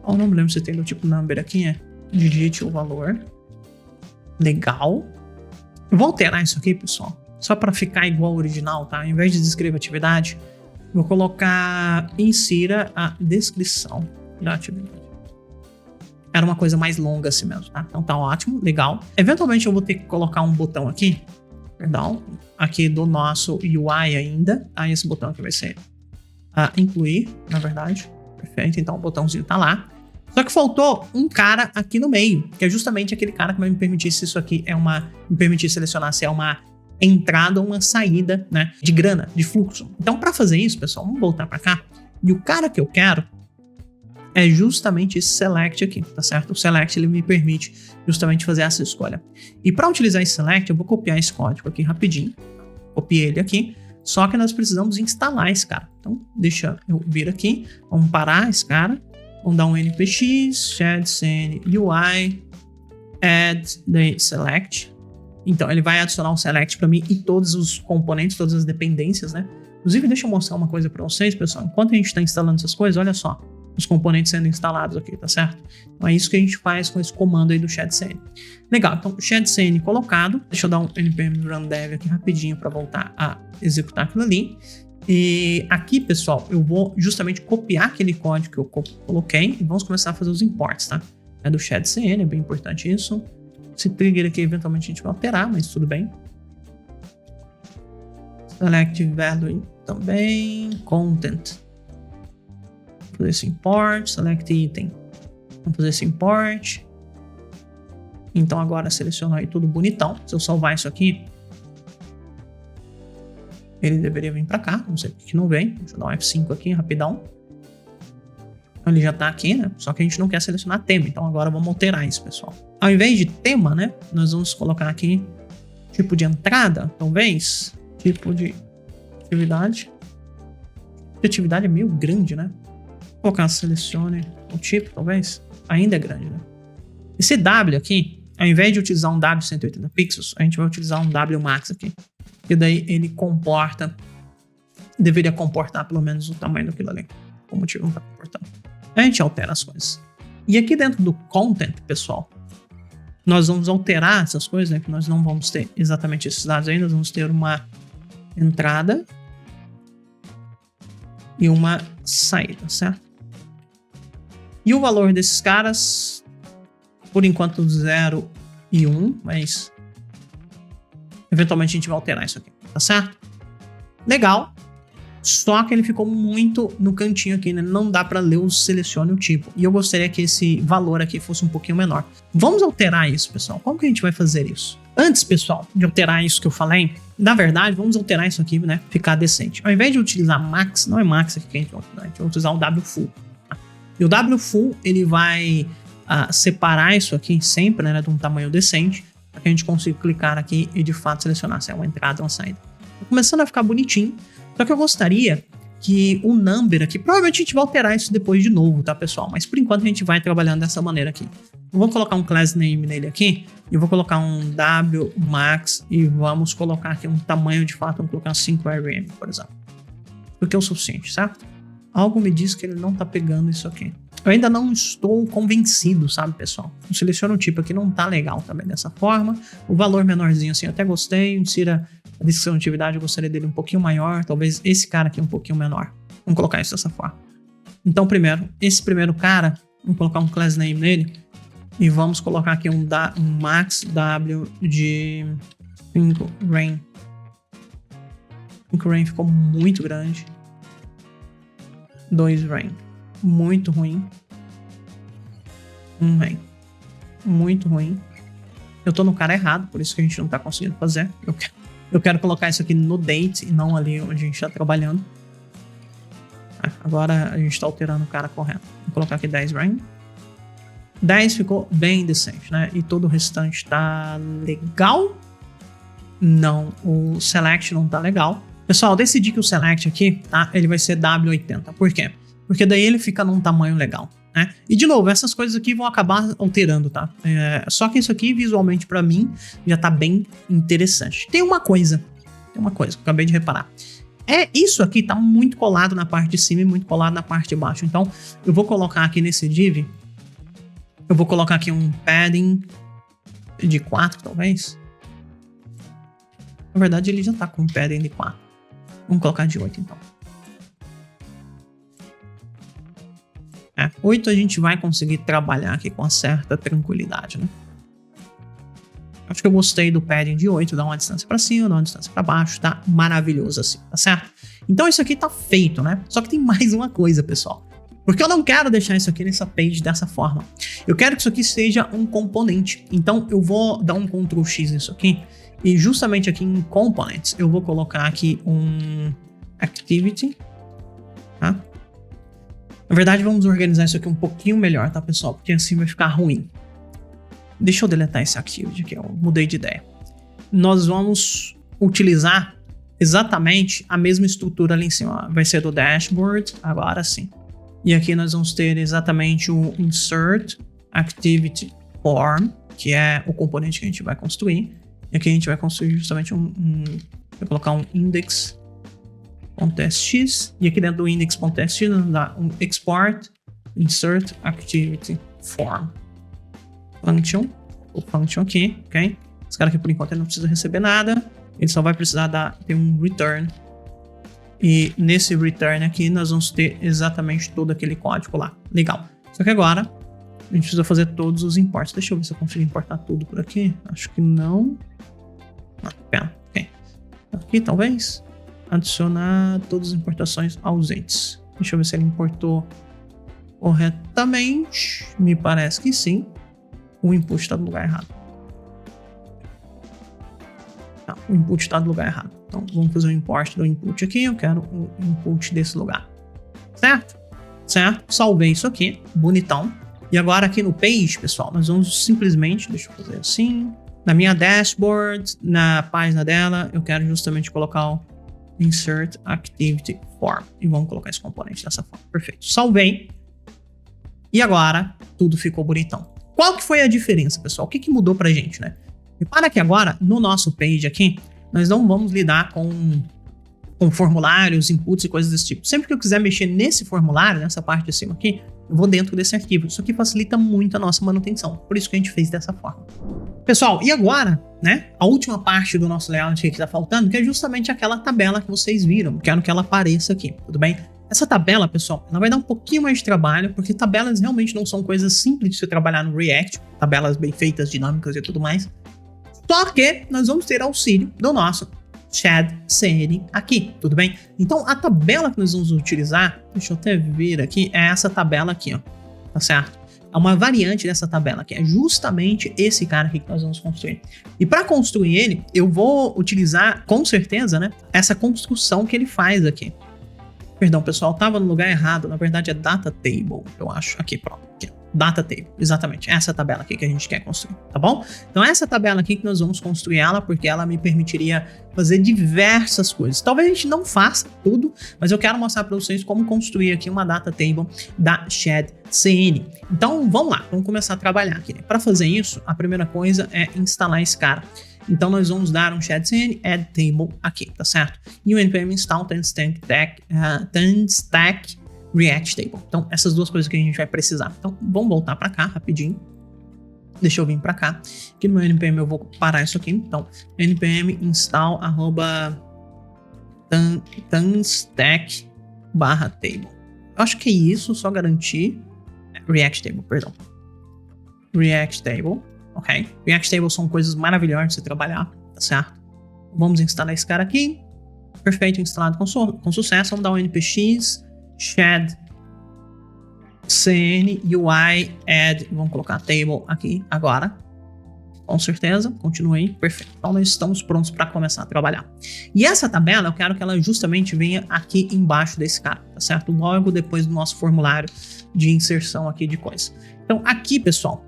Eu não me lembro se tem do tipo number aqui, digite o valor. Legal. Eu vou alterar isso aqui, pessoal, só para ficar igual ao original, tá? Ao invés de descrever atividade, vou colocar insira a descrição da atividade. Era uma coisa mais longa assim mesmo, tá? Então tá ótimo, legal. Eventualmente eu vou ter que colocar um botão aqui, perdão, aqui do nosso UI ainda, tá? Esse botão aqui vai ser incluir, na verdade. Perfeito, então o botãozinho tá lá. Só que faltou um cara aqui no meio, que é justamente aquele cara que vai me permitir se isso aqui me permitir selecionar se é uma entrada ou uma saída, né, de grana, de fluxo. Então, para fazer isso, pessoal, vamos voltar para cá. E o cara que eu quero é justamente esse select aqui, tá certo? O select ele me permite justamente fazer essa escolha. E para utilizar esse select, eu vou copiar esse código aqui rapidinho. Copiei ele aqui. Só que nós precisamos instalar esse cara. Então, deixa eu vir aqui. Vamos parar esse cara. Vamos dar um npx, ShadCN UI, add the select. Então, ele vai adicionar um select para mim e todos os componentes, todas as dependências, né? Inclusive, deixa eu mostrar uma coisa para vocês, pessoal. Enquanto a gente está instalando essas coisas, olha só. Os componentes sendo instalados aqui, tá certo? Então, é isso que a gente faz com esse comando aí do ShadCN. Legal, então, ShadCN colocado. Deixa eu dar um npm run dev aqui rapidinho para voltar a executar aquilo ali. E aqui, pessoal, eu vou justamente copiar aquele código que eu coloquei e vamos começar a fazer os imports, tá? É do ShadCN, é bem importante isso. Esse trigger aqui, eventualmente, a gente vai alterar, mas tudo bem. Select value também. Content. Vamos fazer esse import. Select item. Vamos fazer esse import. Então, agora seleciona aí tudo bonitão. Se eu salvar isso aqui, ele deveria vir para cá, não sei por que não vem. Deixa eu dar um F5 aqui, rapidão. Ele já tá aqui, né? Só que a gente não quer selecionar tema, então agora vamos alterar isso, pessoal. Ao invés de tema, né? Nós vamos colocar aqui tipo de entrada, talvez. Tipo de atividade. A atividade é meio grande, né? Vou colocar selecione o tipo, talvez. Ainda é grande, né? Esse W aqui, ao invés de utilizar um W 180 pixels, a gente vai utilizar um W max aqui. E daí ele deveria comportar pelo menos o tamanho daquilo ali. Por motivo não está comportando. A gente altera as coisas. E aqui dentro do content, pessoal, nós vamos alterar essas coisas, né? Que nós não vamos ter exatamente esses dados ainda. Nós vamos ter uma entrada e uma saída, certo? E o valor desses caras, por enquanto 0 e 1, mas eventualmente a gente vai alterar isso aqui, tá certo? Legal. Só que ele ficou muito no cantinho aqui, né? Não dá para ler o selecione o tipo. E eu gostaria que esse valor aqui fosse um pouquinho menor. Vamos alterar isso, pessoal. Como que a gente vai fazer isso? Antes, pessoal, de alterar isso que eu falei, na verdade, vamos alterar isso aqui, né? Ficar decente. Ao invés de utilizar max, não é max aqui que a gente vai utilizar, a gente vai utilizar o W full. Tá? E o W full, ele vai separar isso aqui sempre, né? De um tamanho decente, para que a gente consiga clicar aqui e de fato selecionar se é uma entrada ou uma saída. Tá começando a ficar bonitinho. Só que eu gostaria que o number aqui, provavelmente a gente vai alterar isso depois de novo, tá, pessoal? Mas por enquanto a gente vai trabalhando dessa maneira aqui. Eu vou colocar um class name nele aqui, e vou colocar um W max, e vamos colocar aqui um tamanho de fato, vamos colocar 5 RM, por exemplo. Porque é o suficiente, certo? Algo me diz que ele não tá pegando isso aqui. Eu ainda não estou convencido, sabe, pessoal? O seleciona o tipo aqui não tá legal também dessa forma. O valor menorzinho assim eu até gostei, insira a descrição de atividade, eu gostaria dele um pouquinho maior, talvez esse cara aqui um pouquinho menor. Vamos colocar isso dessa forma. Então, primeiro, esse primeiro cara, vamos colocar um class name nele, e vamos colocar aqui um max W de 5 rain. 5 rain ficou muito grande. 2 rain. Muito ruim. 1 rain. Muito ruim. Eu tô no cara errado, por isso que a gente não tá conseguindo fazer. Eu quero colocar isso aqui no date e não ali onde a gente tá trabalhando. Agora a gente tá alterando o cara correto. Vou colocar aqui 10 rain. 10 ficou bem decente, né? E todo o restante tá legal? Não, o select não tá legal. Pessoal, decidi que o select aqui, tá? Ele vai ser W80. Por quê? Porque daí ele fica num tamanho legal, né? E de novo, essas coisas aqui vão acabar alterando, tá? Só que isso aqui, visualmente, pra mim, já tá bem interessante. Tem uma coisa que eu acabei de reparar. Isso aqui tá muito colado na parte de cima e muito colado na parte de baixo. Então, eu vou colocar aqui nesse div, eu vou colocar aqui um padding de 4, talvez. Na verdade, ele já tá com um padding de 4. Vamos colocar de 8, então. 8 a gente vai conseguir trabalhar aqui com uma certa tranquilidade, né? Acho que eu gostei do padding de 8, dá uma distância pra cima, dá uma distância pra baixo, tá maravilhoso assim, tá certo? Então isso aqui tá feito, né? Só que tem mais uma coisa, pessoal. Porque eu não quero deixar isso aqui nessa page dessa forma. Eu quero que isso aqui seja um componente. Então eu vou dar um Ctrl X nisso aqui. E justamente aqui em Components, eu vou colocar aqui um Activity. Tá? Na verdade, vamos organizar isso aqui um pouquinho melhor, tá, pessoal? Porque assim vai ficar ruim. Deixa eu deletar esse Activity aqui, eu mudei de ideia. Nós vamos utilizar exatamente a mesma estrutura ali em cima. Vai ser do dashboard, agora sim. E aqui nós vamos ter exatamente o Insert Activity Form, que é o componente que a gente vai construir. E aqui a gente vai construir justamente vai colocar um index.txt. E aqui dentro do index.txt nós vamos dar um export Insert Activity Form. Function. O function aqui, ok? Esse cara aqui por enquanto ele não precisa receber nada. Ele só vai precisar ter um return. E nesse return aqui nós vamos ter exatamente todo aquele código lá. Legal. Só que agora a gente precisa fazer todos os imports. Deixa eu ver se eu consigo importar tudo por aqui. Acho que não. Pera. Ok. Aqui talvez. Adicionar todas as importações ausentes. Deixa eu ver se ele importou corretamente. Me parece que sim. O input está no lugar errado. O input está no lugar errado. Então, vamos fazer o import do input aqui. Eu quero o input desse lugar. Certo? Certo? Salvei isso aqui. Bonitão. E agora aqui no page, pessoal, nós vamos simplesmente... Deixa eu fazer assim. Na minha dashboard, na página dela, eu quero justamente colocar o Insert Activity Form. E vamos colocar esse componente dessa forma. Perfeito. Salvei. E agora, tudo ficou bonitão. Qual que foi a diferença, pessoal? O que mudou pra gente, né? Repara que agora, no nosso page aqui, nós não vamos lidar com formulários, inputs e coisas desse tipo. Sempre que eu quiser mexer nesse formulário, nessa parte de cima aqui, eu vou dentro desse arquivo. Isso aqui facilita muito a nossa manutenção. Por isso que a gente fez dessa forma. Pessoal, e agora, né? A última parte do nosso layout que tá faltando, que é justamente aquela tabela que vocês viram. Quero que ela apareça aqui, tudo bem? Essa tabela, pessoal, ela vai dar um pouquinho mais de trabalho, porque tabelas realmente não são coisas simples de se trabalhar no React. Tabelas bem feitas, dinâmicas e tudo mais. Só que nós vamos ter auxílio do nosso shed CN aqui, tudo bem? Então a tabela que nós vamos utilizar, deixa eu até ver aqui, é essa tabela aqui, ó, tá certo? É uma variante dessa tabela aqui, é justamente esse cara aqui que nós vamos construir. E para construir ele, eu vou utilizar, com certeza, né, essa construção que ele faz aqui. Perdão, pessoal, tava no lugar errado, na verdade é data table, eu acho. Aqui, pronto, aqui. Data table, exatamente, essa tabela aqui que a gente quer construir, tá bom? Então essa tabela aqui que nós vamos construir ela, porque ela me permitiria fazer diversas coisas. Talvez a gente não faça tudo, mas eu quero mostrar para vocês como construir aqui uma data table da Shed CN. Então vamos lá, vamos começar a trabalhar aqui, né? Para fazer isso, a primeira coisa é instalar esse cara. Então nós vamos dar um Shed CN add table aqui, tá certo? E o npm install tanstack React Table. Então, essas duas coisas que a gente vai precisar. Então, vamos voltar para cá rapidinho. Deixa eu vir para cá. Aqui no meu npm eu vou parar isso aqui. Então, npm install @tanstack /table. Eu acho que é isso, só garantir. React Table, perdão. React Table, ok? React Table são coisas maravilhosas de se trabalhar, tá certo? Vamos instalar esse cara aqui. Perfeito, instalado com sucesso. Vamos dar um npx shed cn UI add, vamos colocar table aqui agora, com certeza, continuei, perfeito. Então nós estamos prontos para começar a trabalhar. E essa tabela eu quero que ela justamente venha aqui embaixo desse cara, tá certo? Logo depois do nosso formulário de inserção aqui de coisa. Então aqui, pessoal,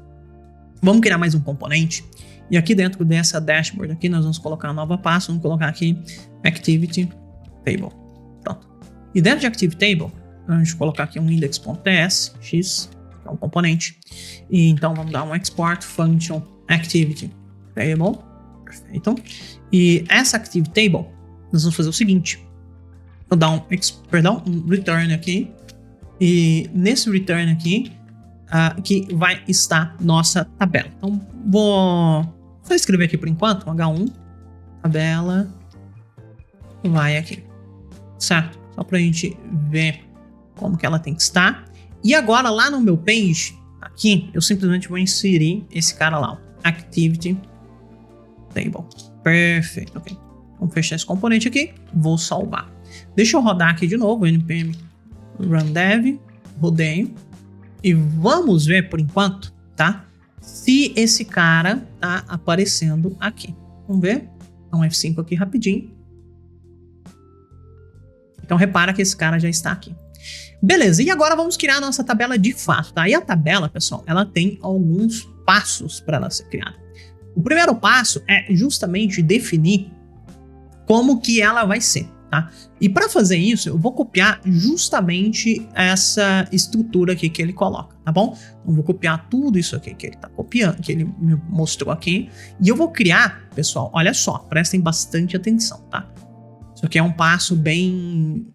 vamos criar mais um componente. E aqui dentro dessa dashboard aqui nós vamos colocar uma nova pasta, vamos colocar aqui activity table. Pronto. E dentro de activity table a gente vai colocar aqui um index.ts, x, que é um componente. E então vamos dar um export function activity table. Perfeito. E essa activity table, nós vamos fazer o seguinte. Vou dar um return aqui. E nesse return aqui, que vai estar nossa tabela. Então vou só escrever aqui por enquanto, um H1, tabela, vai aqui, certo? Só pra gente ver como que ela tem que estar. E agora lá no meu page, aqui, eu simplesmente vou inserir esse cara lá, activity table. Perfeito, ok. Vamos fechar esse componente aqui, vou salvar. Deixa eu rodar aqui de novo, npm run dev, rodeio, e vamos ver por enquanto, tá? Se esse cara tá aparecendo aqui. Vamos ver, dá um F5 aqui rapidinho. Então repara que esse cara já está aqui. Beleza, e agora vamos criar a nossa tabela de fato, tá? E a tabela, pessoal, ela tem alguns passos para ela ser criada. O primeiro passo é justamente definir como que ela vai ser, tá? E para fazer isso, eu vou copiar justamente essa estrutura aqui que ele coloca, tá bom? Eu vou copiar tudo isso aqui que ele tá copiando, que ele me mostrou aqui, e eu vou criar, pessoal, olha só, prestem bastante atenção, tá? Isso aqui é um passo bem...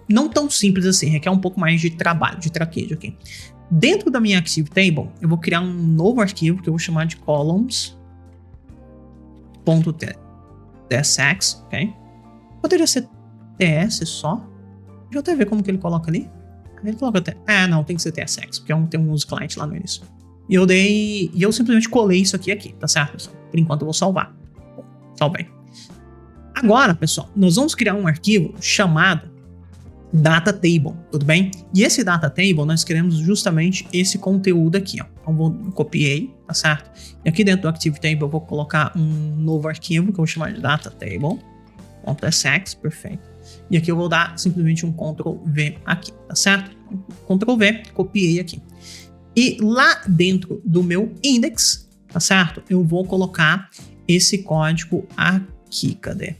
não tão simples assim, requer um pouco mais de trabalho, de traquejo aqui. Dentro da minha Active Table, eu vou criar um novo arquivo que eu vou chamar de columns.tsx, ok? Poderia ser TS só. Deixa eu até ver como que ele coloca ali. Ele coloca até... não, tem que ser TSX, porque tem um use client lá no início. E eu simplesmente colei isso aqui, tá certo, pessoal? Por enquanto eu vou salvar. Bom, salvei. Agora, pessoal, nós vamos criar um arquivo chamado data table, tudo bem? E esse data table, nós queremos justamente esse conteúdo aqui, ó. Então, copiei, tá certo? E aqui dentro do Active Table, eu vou colocar um novo arquivo, que eu vou chamar de data table.sx, perfeito. E aqui eu vou dar simplesmente um Ctrl V aqui, tá certo? Ctrl V, copiei aqui. E lá dentro do meu index, tá certo? Eu vou colocar esse código aqui, cadê?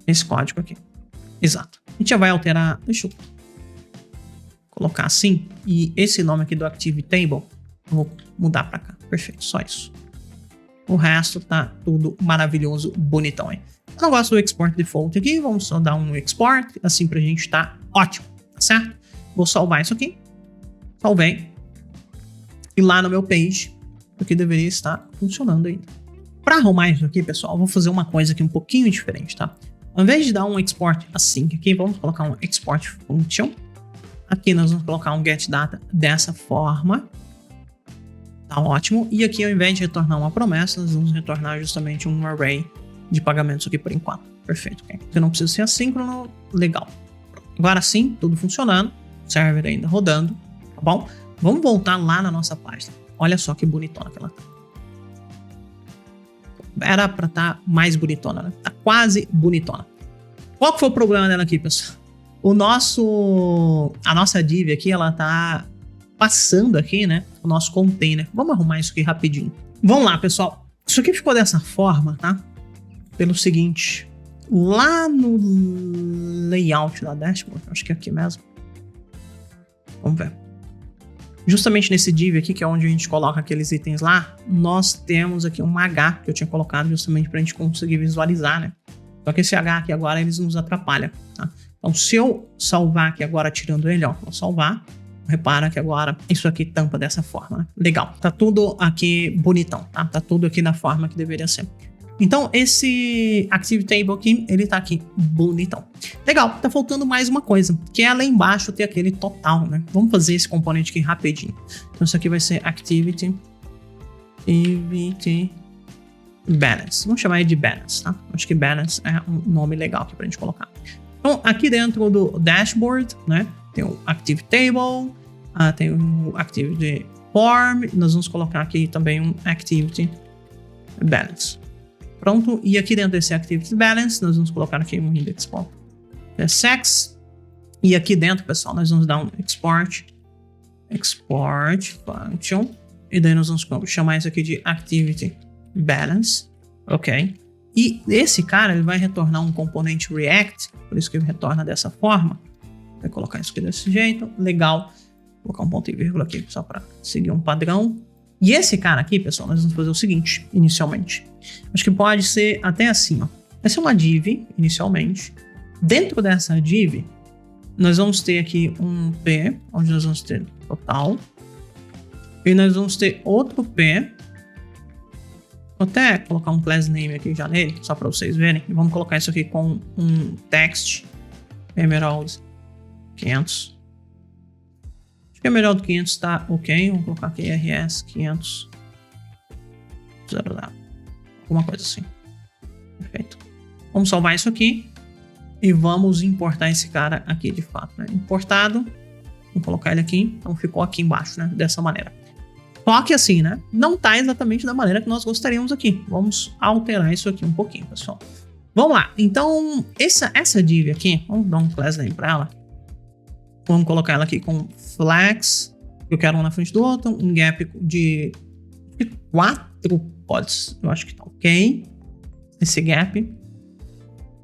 Esse código aqui. Exato. A gente já vai alterar, deixa eu colocar assim, e esse nome aqui do Active Table, eu vou mudar para cá. Perfeito, só isso. O resto tá tudo maravilhoso, bonitão aí. Eu não gosto do export default aqui, vamos só dar um export, assim pra gente tá ótimo, tá certo? Vou salvar isso aqui. Salvei. E lá no meu page, o que deveria estar funcionando ainda. Para arrumar isso aqui, pessoal, eu vou fazer uma coisa aqui um pouquinho diferente, tá? Ao invés de dar um export assim aqui, vamos colocar um export function. Aqui nós vamos colocar um getData dessa forma. Tá ótimo. E aqui, ao invés de retornar uma promessa, nós vamos retornar justamente um array de pagamentos aqui por enquanto. Perfeito, ok? Porque não precisa ser assíncrono, legal. Agora sim, tudo funcionando, server ainda rodando, tá bom? Vamos voltar lá na nossa página. Olha só que bonitona que ela tá. Era pra estar mais bonitona, né? Tá quase bonitona. Qual que foi o problema dela aqui, pessoal? A nossa div aqui, ela tá passando aqui, né? O nosso container. Vamos arrumar isso aqui rapidinho. Vamos lá, pessoal. Isso aqui ficou dessa forma, tá? Pelo seguinte, lá no layout da dashboard, acho que é aqui mesmo. Vamos ver. Justamente nesse div aqui, que é onde a gente coloca aqueles itens lá, nós temos aqui um H que eu tinha colocado justamente pra gente conseguir visualizar, né? Só que esse H aqui agora, eles nos atrapalham, tá? Então, se eu salvar aqui agora, tirando ele, ó, vou salvar, repara que agora isso aqui tampa dessa forma, né? Legal, tá tudo aqui bonitão, tá? Tá tudo aqui na forma que deveria ser. Então, esse Active Table aqui, ele tá aqui bonitão. Legal, tá faltando mais uma coisa, que é lá embaixo ter aquele total, né? Vamos fazer esse componente aqui rapidinho. Então, isso aqui vai ser Activity Balance. Vamos chamar ele de Balance, tá? Acho que Balance é um nome legal aqui pra gente colocar. Então, aqui dentro do Dashboard, né? Tem o Active Table, tem o Activity Form, nós vamos colocar aqui também um Activity Balance. Pronto, e aqui dentro desse Activity Balance, nós vamos colocar aqui um index.sex. E aqui dentro, pessoal, nós vamos dar um export function. E daí nós vamos chamar isso aqui de Activity Balance. Ok. E esse cara, ele vai retornar um componente React, por isso que ele retorna dessa forma. Vai colocar isso aqui desse jeito, legal. Vou colocar um ponto e vírgula aqui, só para seguir um padrão. E esse cara aqui, pessoal, nós vamos fazer o seguinte, inicialmente. Acho que pode ser até assim, ó. Essa é uma div, inicialmente. Dentro dessa div, nós vamos ter aqui um P, onde nós vamos ter total. E nós vamos ter outro P. Vou até colocar um class name aqui já nele, só para vocês verem. E vamos colocar isso aqui com um text Emerald 500. Acho que Emerald 500 tá ok. Vamos colocar aqui RS 500. Alguma coisa assim. Perfeito. Vamos salvar isso aqui. E vamos importar esse cara aqui de fato, né? Importado. Vamos colocar ele aqui. Então ficou aqui embaixo, né? Dessa maneira. Só que assim, né? Não tá exatamente da maneira que nós gostaríamos aqui. Vamos alterar isso aqui um pouquinho, pessoal. Vamos lá. Então, essa div aqui, vamos dar um class name para ela. Vamos colocar ela aqui com flex. Eu quero um na frente do outro. Um gap de 4 pods. Eu acho que tá ok. Esse gap.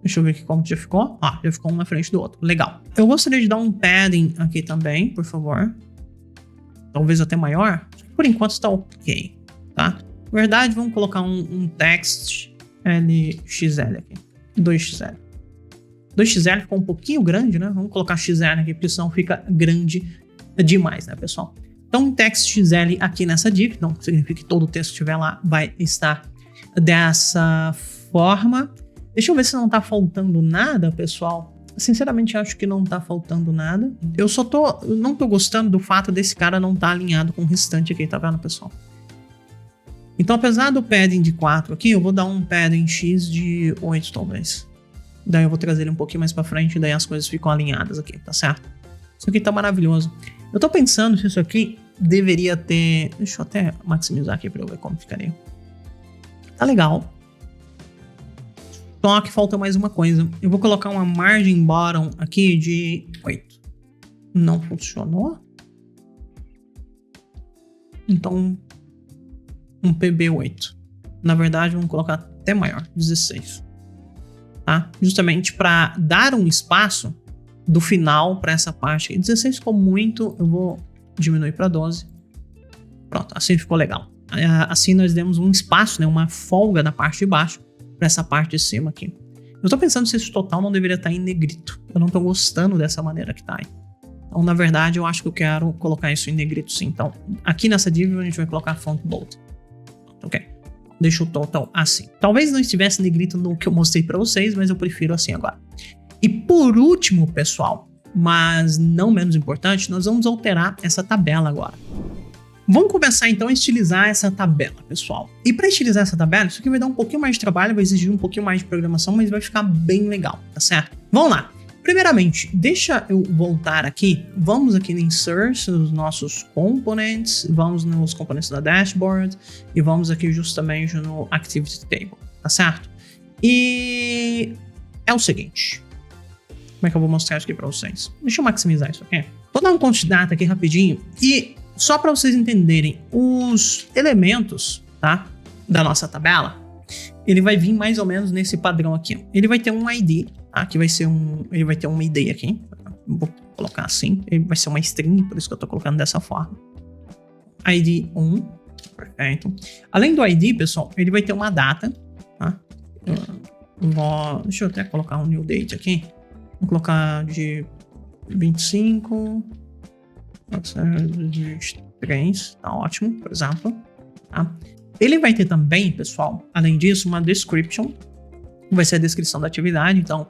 Deixa eu ver aqui como já ficou. Já ficou um na frente do outro. Legal. Eu gostaria de dar um padding aqui também, por favor. Talvez até maior. Por enquanto está ok, tá? Na verdade, vamos colocar um text LXL aqui. 2XL. 2XL ficou um pouquinho grande, né? Vamos colocar XL aqui, porque senão fica grande demais, né, pessoal? Então, um text XL aqui nessa div, não significa que todo o texto que estiver lá vai estar dessa forma. Deixa eu ver se não tá faltando nada, pessoal. Sinceramente, acho que não tá faltando nada. Eu não tô gostando do fato desse cara não tá alinhado com o restante aqui, tá vendo, pessoal? Então, apesar do padding de 4 aqui, eu vou dar um padding X de 8, talvez. Daí eu vou trazer ele um pouquinho mais pra frente, e daí as coisas ficam alinhadas aqui, tá certo? Isso aqui tá maravilhoso. Eu tô pensando se isso aqui deveria ter... Deixa eu até maximizar aqui pra eu ver como ficaria. Tá legal. Só que falta mais uma coisa. Eu vou colocar uma margin bottom aqui de 8. Não funcionou? Então, um PB8. Na verdade, vamos colocar até maior, 16. Tá? Justamente para dar um espaço do final para essa parte. 16 ficou muito, eu vou diminuir para 12. Pronto, assim ficou legal. Assim nós demos um espaço, né, uma folga na parte de baixo para essa parte de cima aqui. Eu tô pensando se esse total não deveria estar em negrito. Eu não tô gostando dessa maneira que tá aí. Então, na verdade, eu acho que eu quero colocar isso em negrito sim. Então, aqui nessa div a gente vai colocar font bold. Ok. Deixa o total assim. Talvez não estivesse negrito no que eu mostrei para vocês, mas eu prefiro assim agora. E por último, pessoal, mas não menos importante, nós vamos alterar essa tabela agora. Vamos começar então a estilizar essa tabela, pessoal. E para estilizar essa tabela, isso aqui vai dar um pouquinho mais de trabalho, vai exigir um pouquinho mais de programação, mas vai ficar bem legal, tá certo? Vamos lá. Primeiramente, deixa eu voltar aqui. Vamos aqui no Insert, nos nossos components, vamos nos componentes da dashboard e vamos aqui justamente no Activity Table, tá certo? E é o seguinte. Como é que eu vou mostrar isso aqui para vocês? Deixa eu maximizar isso aqui. Vou dar um count data aqui rapidinho e só para vocês entenderem, os elementos, tá, da nossa tabela, ele vai vir mais ou menos nesse padrão aqui. Ele vai ter um ID, tá, que vai ser ele vai ter uma ID aqui. Vou colocar assim, ele vai ser uma string, por isso que eu tô colocando dessa forma. ID 1, perfeito. Além do ID, pessoal, ele vai ter uma data, tá? Deixa eu até colocar um new date aqui. Vou colocar de 25... de 23, tá ótimo, por exemplo. Tá? Ele vai ter também, pessoal, além disso, uma description, que vai ser a descrição da atividade. Então,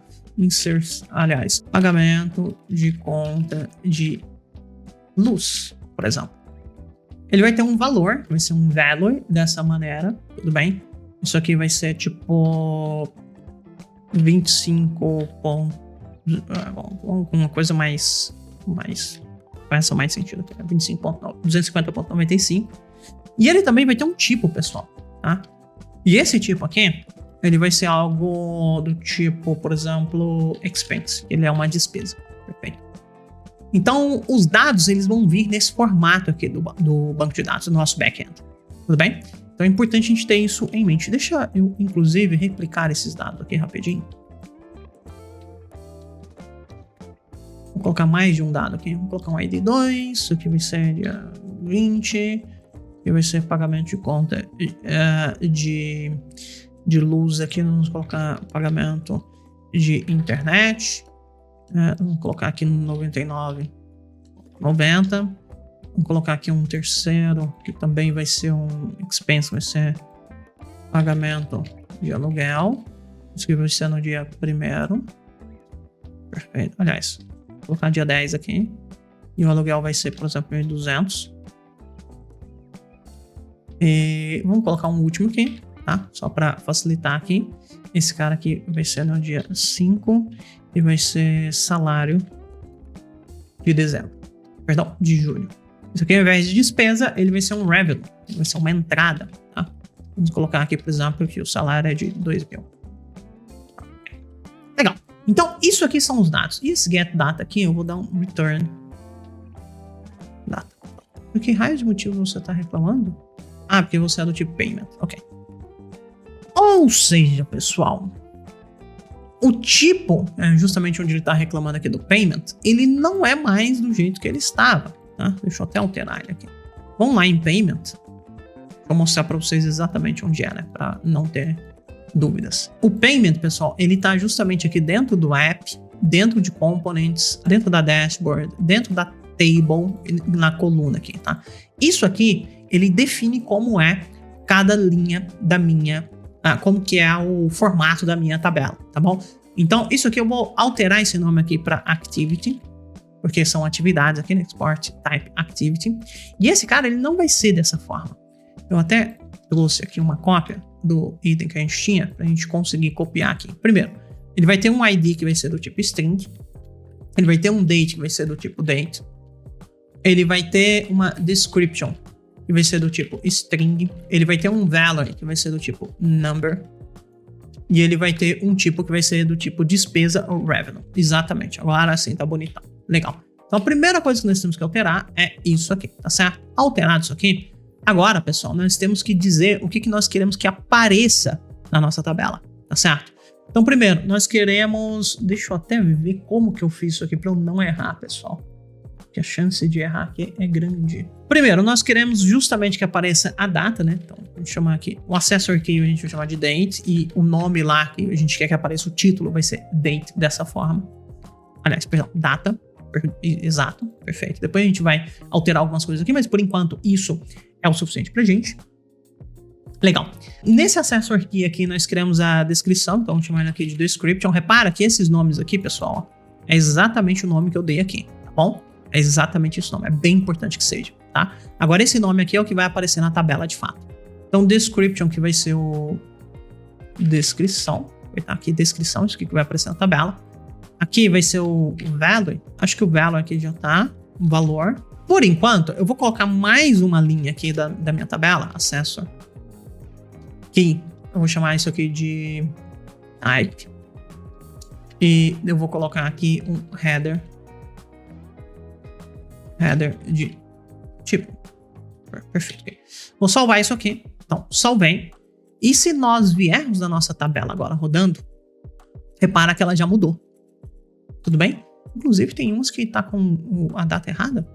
pagamento de conta de luz, por exemplo. Ele vai ter um valor, vai ser um value dessa maneira, tudo bem? Isso aqui vai ser tipo 25 uma coisa mais faz mais sentido aqui, 250.95. E ele também vai ter um tipo, pessoal, tá? E esse tipo aqui, ele vai ser algo do tipo, por exemplo, expense. Ele é uma despesa, perfeito. Então, os dados, eles vão vir nesse formato aqui do banco de dados, do nosso back-end, tudo bem? Então é importante a gente ter isso em mente. Deixa eu, inclusive, replicar esses dados aqui rapidinho. Vou colocar mais de um dado aqui. Vou colocar um ID 2, isso aqui vai ser dia 20, e vai ser pagamento de conta de luz aqui. Vamos colocar pagamento de internet. Vamos colocar aqui no 99,90. Vamos colocar aqui um terceiro, que também vai ser um expense, vai ser pagamento de aluguel. Isso aqui vai ser no dia 1º. Perfeito. Aliás, vou colocar dia 10 aqui. E o aluguel vai ser, por exemplo, 1.200. E vamos colocar um último aqui, tá? Só para facilitar aqui. Esse cara aqui vai ser no dia 5 e vai ser salário de dezembro. Perdão, de julho. Isso aqui, ao invés de despesa, ele vai ser um revenue. Ele vai ser uma entrada, tá? Vamos colocar aqui, por exemplo, que o salário é de 2.000. Legal. Então, isso aqui são os dados. E esse get data aqui, eu vou dar um return data. Por que raio de motivo você está reclamando? Ah, porque você é do tipo payment. Ok. Ou seja, pessoal, o tipo, justamente onde ele está reclamando aqui do payment, ele não é mais do jeito que ele estava. Tá? Deixa eu até alterar ele aqui. Vamos lá em payment. Vou mostrar para vocês exatamente onde é, né? Para não ter dúvidas. O payment, pessoal, ele está justamente aqui dentro do app, dentro de components, dentro da dashboard, dentro da table, na coluna aqui, tá? Isso aqui, ele define como é cada linha da minha, como que é o formato da minha tabela, tá bom? Então, isso aqui eu vou alterar esse nome aqui para activity, porque são atividades aqui no Export Type Activity. E esse cara, ele não vai ser dessa forma. Eu até trouxe aqui uma cópia do item que a gente tinha, para a gente conseguir copiar aqui. Primeiro, ele vai ter um ID que vai ser do tipo string. Ele vai ter um date que vai ser do tipo date. Ele vai ter uma description que vai ser do tipo string. Ele vai ter um value que vai ser do tipo number. E ele vai ter um tipo que vai ser do tipo despesa ou revenue. Exatamente. Agora assim tá bonitão. Legal. Então a primeira coisa que nós temos que alterar é isso aqui, tá certo? Alterado isso aqui, agora, pessoal, nós temos que dizer o que nós queremos que apareça na nossa tabela, tá certo? Então, primeiro, nós queremos... Deixa eu até ver como que eu fiz isso aqui para eu não errar, pessoal. Porque a chance de errar aqui é grande. Primeiro, nós queremos justamente que apareça a data, né? Então, a gente chamar aqui... O accessor key a gente vai chamar de date. E o nome lá que a gente quer que apareça o título vai ser date dessa forma. Aliás, perdão, data. Exato, perfeito. Depois a gente vai alterar algumas coisas aqui, mas por enquanto isso é o suficiente pra gente. Legal. Nesse accessor key aqui nós criamos a descrição, então vamos chamar aqui de description. Repara que esses nomes aqui, pessoal, é exatamente o nome que eu dei aqui, tá bom? É exatamente esse nome, é bem importante que seja. tá? Agora esse nome aqui é o que vai aparecer na tabela de fato. Então description, que vai ser o descrição, vai estar aqui descrição, isso aqui que vai aparecer na tabela. Aqui vai ser o value, acho que o value aqui já tá, o valor. Por enquanto, eu vou colocar mais uma linha aqui da minha tabela, acesso aqui, eu vou chamar isso aqui de type. E eu vou colocar aqui um header de tipo. Perfeito. Okay. Vou salvar isso aqui. Então, salvei. E se nós viermos da nossa tabela agora rodando, repara que ela já mudou. Tudo bem? Inclusive tem umas que tá com a data errada.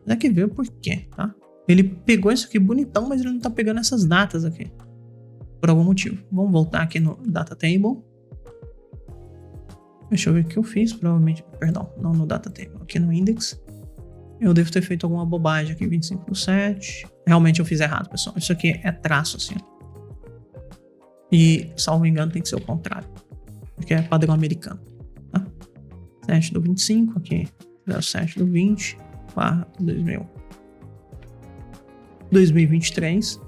Tem que ver por quê, tá? Ele pegou isso aqui bonitão, mas ele não tá pegando essas datas aqui. Por algum motivo. Vamos voltar aqui no data table. Deixa eu ver o que eu fiz, provavelmente, perdão, não no data table, aqui no index. Eu devo ter feito alguma bobagem aqui, 25/7. Realmente eu fiz errado, pessoal. Isso aqui é traço, assim. E, salvo engano, tem que ser o contrário. Porque é padrão americano. Tá? 7/25, aqui. 07/20, 2023.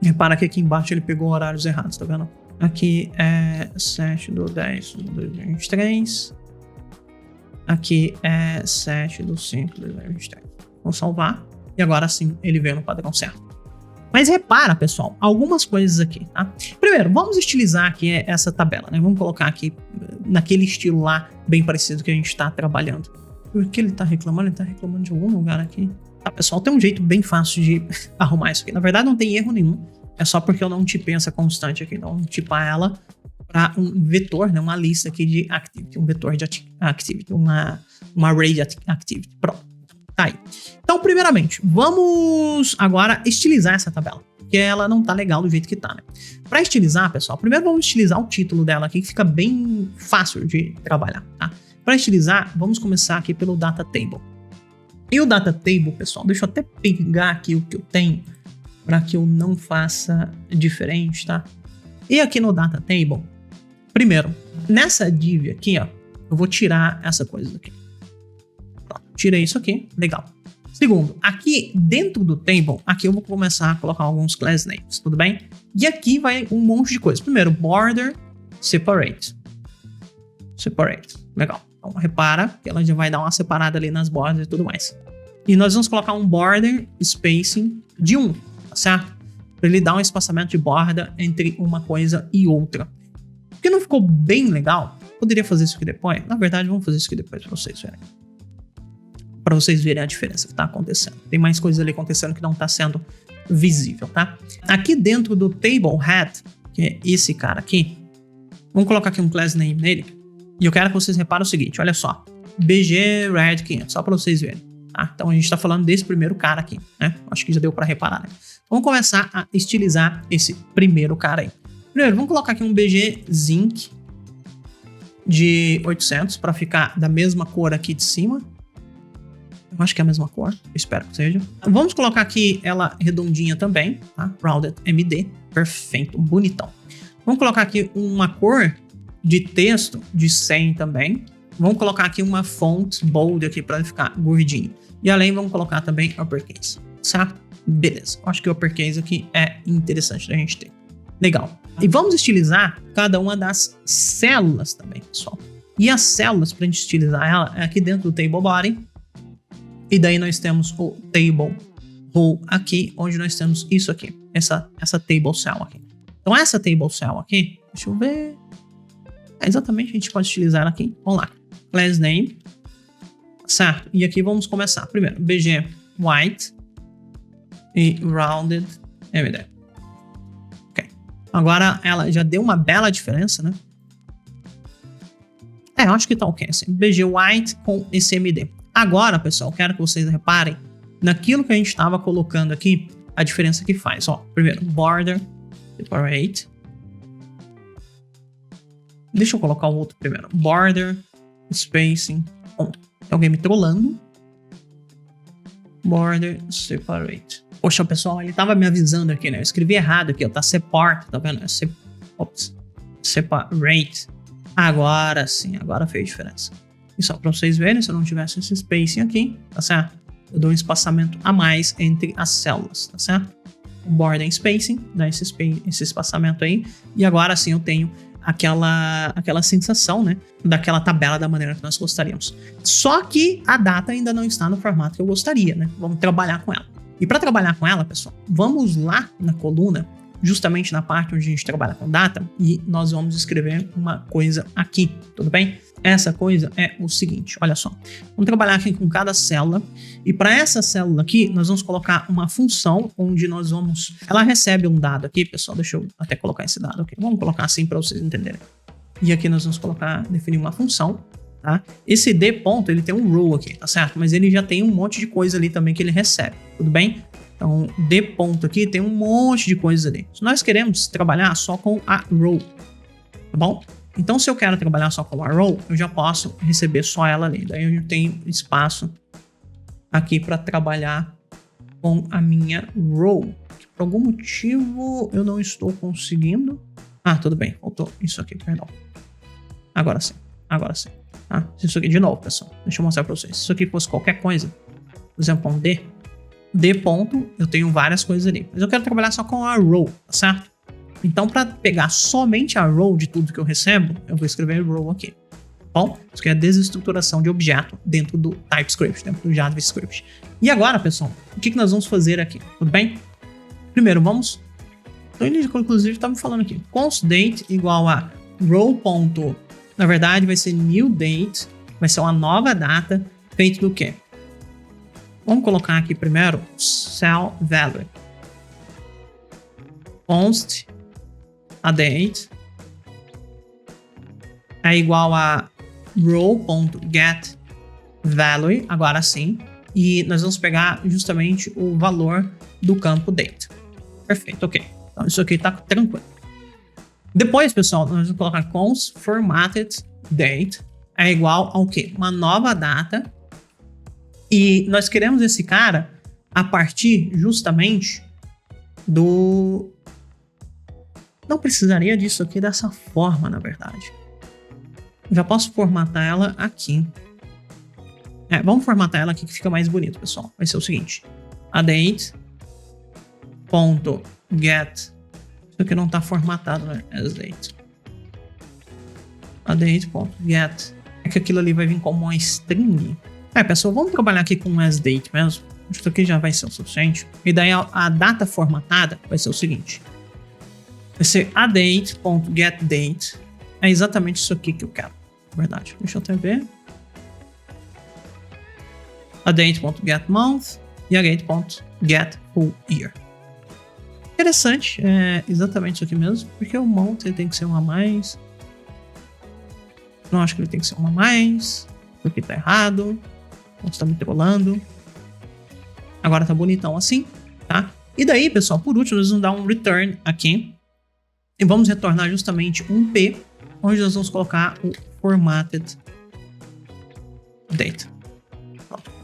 Repara que aqui embaixo ele pegou horários errados, tá vendo? Aqui é 7/10/2023. Aqui é 7/5/2023. Vou salvar. E agora sim ele veio no padrão certo. Mas repara, pessoal, algumas coisas aqui, tá? Primeiro, vamos estilizar aqui essa tabela, né? Vamos colocar aqui naquele estilo lá, bem parecido que a gente tá trabalhando. Por que ele tá reclamando? Ele tá reclamando de algum lugar aqui. Tá, pessoal, tem um jeito bem fácil de arrumar isso aqui. Na verdade, não tem erro nenhum. É só porque eu não tipei essa constante aqui. Então, vamos tipar ela para um vetor, né? Uma lista aqui de activity. Um vetor de activity. Uma array de activity. Pronto. Tá aí. Então, primeiramente, vamos agora estilizar essa tabela. Porque ela não tá legal do jeito que tá, né? Para estilizar, pessoal, primeiro vamos estilizar o título dela aqui, que fica bem fácil de trabalhar, tá? Para estilizar, vamos começar aqui pelo data table. E o data table, pessoal, deixa eu até pegar aqui o que eu tenho para que eu não faça diferente, tá? E aqui no data table, primeiro, nessa div aqui, ó, eu vou tirar essa coisa daqui. Pronto, tirei isso aqui, legal. Segundo, aqui dentro do table, aqui eu vou começar a colocar alguns class names, tudo bem? E aqui vai um monte de coisa. Primeiro, border, separate. Separate, legal. Então, repara que ela já vai dar uma separada ali nas bordas e tudo mais. E nós vamos colocar um border spacing de 1, tá certo? Para ele dar um espaçamento de borda entre uma coisa e outra. Porque não ficou bem legal, poderia fazer isso aqui depois. Na verdade, vamos fazer isso aqui depois para vocês verem. Para vocês verem a diferença que está acontecendo. Tem mais coisa ali acontecendo que não está sendo visível, tá? Aqui dentro do table head, que é esse cara aqui, vamos colocar aqui um class name nele. E eu quero que vocês reparem o seguinte, olha só. BG Red 500, só para vocês verem. Tá? Então a gente está falando desse primeiro cara aqui, né? Acho que já deu para reparar, né? Vamos começar a estilizar esse primeiro cara aí. Primeiro, vamos colocar aqui um BG Zinc de 800 para ficar da mesma cor aqui de cima. Eu acho que é a mesma cor, espero que seja. Vamos colocar aqui ela redondinha também, tá? Rounded MD, perfeito, bonitão. Vamos colocar aqui uma cor de texto de 100 também. Vamos colocar aqui uma font bold aqui para ficar gordinho. E além, vamos colocar também uppercase, certo? Beleza, acho que o uppercase aqui é interessante da gente ter. Legal. E vamos estilizar cada uma das células também, pessoal. E as células, para a gente estilizar ela, é aqui dentro do table body. E daí nós temos o table row aqui, onde nós temos isso aqui, essa table cell aqui. Então essa table cell aqui, deixa eu ver. Exatamente, a gente pode utilizar ela aqui. Vamos lá. Class name. Certo. E aqui vamos começar. Primeiro, BG white e rounded MD. Ok. Agora ela já deu uma bela diferença, né? Eu acho que tá ok assim. BG white com esse MD. Agora, pessoal, quero que vocês reparem naquilo que a gente estava colocando aqui, a diferença que faz. Ó, primeiro, border, separate. Deixa eu colocar o outro primeiro. Border, spacing, on. Tem alguém me trollando. Border, separate. Poxa, pessoal, ele tava me avisando aqui, né? Eu escrevi errado aqui, ó. Tá separt, tá vendo? Separate. Agora sim, agora fez diferença. E só pra vocês verem, se eu não tivesse esse spacing aqui, tá certo? eu dou um espaçamento a mais entre as células, tá certo? O border spacing, dá esse espaçamento aí, e agora sim eu tenho aquela sensação, né, daquela tabela da maneira que nós gostaríamos. Só que a data ainda não está no formato que eu gostaria, né? Vamos trabalhar com ela. E para trabalhar com ela, pessoal, vamos lá na coluna, justamente na parte onde a gente trabalha com data, e nós vamos escrever uma coisa aqui, tudo bem? Essa coisa é o seguinte, olha só. Vamos trabalhar aqui com cada célula, e para essa célula aqui, nós vamos colocar uma função onde nós vamos... Ela recebe um dado aqui, pessoal, deixa eu até colocar esse dado aqui. Vamos colocar assim para vocês entenderem. E aqui nós vamos definir uma função, tá? Esse D ponto, ele tem um row aqui, tá certo? Mas ele já tem um monte de coisa ali também que ele recebe, tudo bem? Então, D ponto aqui tem um monte de coisa ali. Se nós queremos trabalhar só com a row, tá bom? Então, se eu quero trabalhar só com a row, eu já posso receber só ela ali. Daí eu tenho espaço aqui para trabalhar com a minha row. Por algum motivo eu não estou conseguindo. Ah, tudo bem. Faltou isso aqui, perdão. Agora sim. Tá? Isso aqui de novo, pessoal. Deixa eu mostrar para vocês. Se isso aqui fosse qualquer coisa, por exemplo, um D ponto, eu tenho várias coisas ali. Mas eu quero trabalhar só com a row, tá certo? Então, para pegar somente a row de tudo que eu recebo, eu vou escrever row aqui. Bom, isso aqui é a desestruturação de objeto dentro do TypeScript, dentro do JavaScript. E agora, pessoal, o que nós vamos fazer aqui? Tudo bem? Primeiro, vamos... Então, ele, inclusive, está me falando aqui. Const date igual a row ponto... Na verdade, vai ser new date, vai ser uma nova data, feito do quê? Vamos colocar aqui primeiro cell value. Const a date é igual a row.getValue, agora sim, e nós vamos pegar justamente o valor do campo date. Perfeito, ok. Então isso aqui tá tranquilo. Depois, pessoal, nós vamos colocar const formatted date é igual ao quê? Uma nova data. E nós queremos esse cara a partir justamente do... Não precisaria disso aqui dessa forma, na verdade. Já posso formatar ela aqui. Vamos formatar ela aqui que fica mais bonito, pessoal. Vai ser o seguinte. A date.get. Isso aqui não está formatado, né? As date. A date.get. É que aquilo ali vai vir como uma string. Pessoal, vamos trabalhar aqui com as date mesmo. Isso aqui já vai ser o suficiente. E daí a data formatada vai ser o seguinte. Vai ser a date.getDate. É exatamente isso aqui que eu quero. Na verdade, deixa eu até ver. A date.getMonth e a date.getFullYear. Interessante, é exatamente isso aqui mesmo, porque o month ele tem que ser uma a mais. Não acho que ele tem que ser uma a mais. Isso aqui tá errado. Você tá me trolando. Agora tá bonitão assim, tá? E daí, pessoal, por último, nós vamos dar um return aqui. E vamos retornar justamente um P, onde nós vamos colocar o formatted date.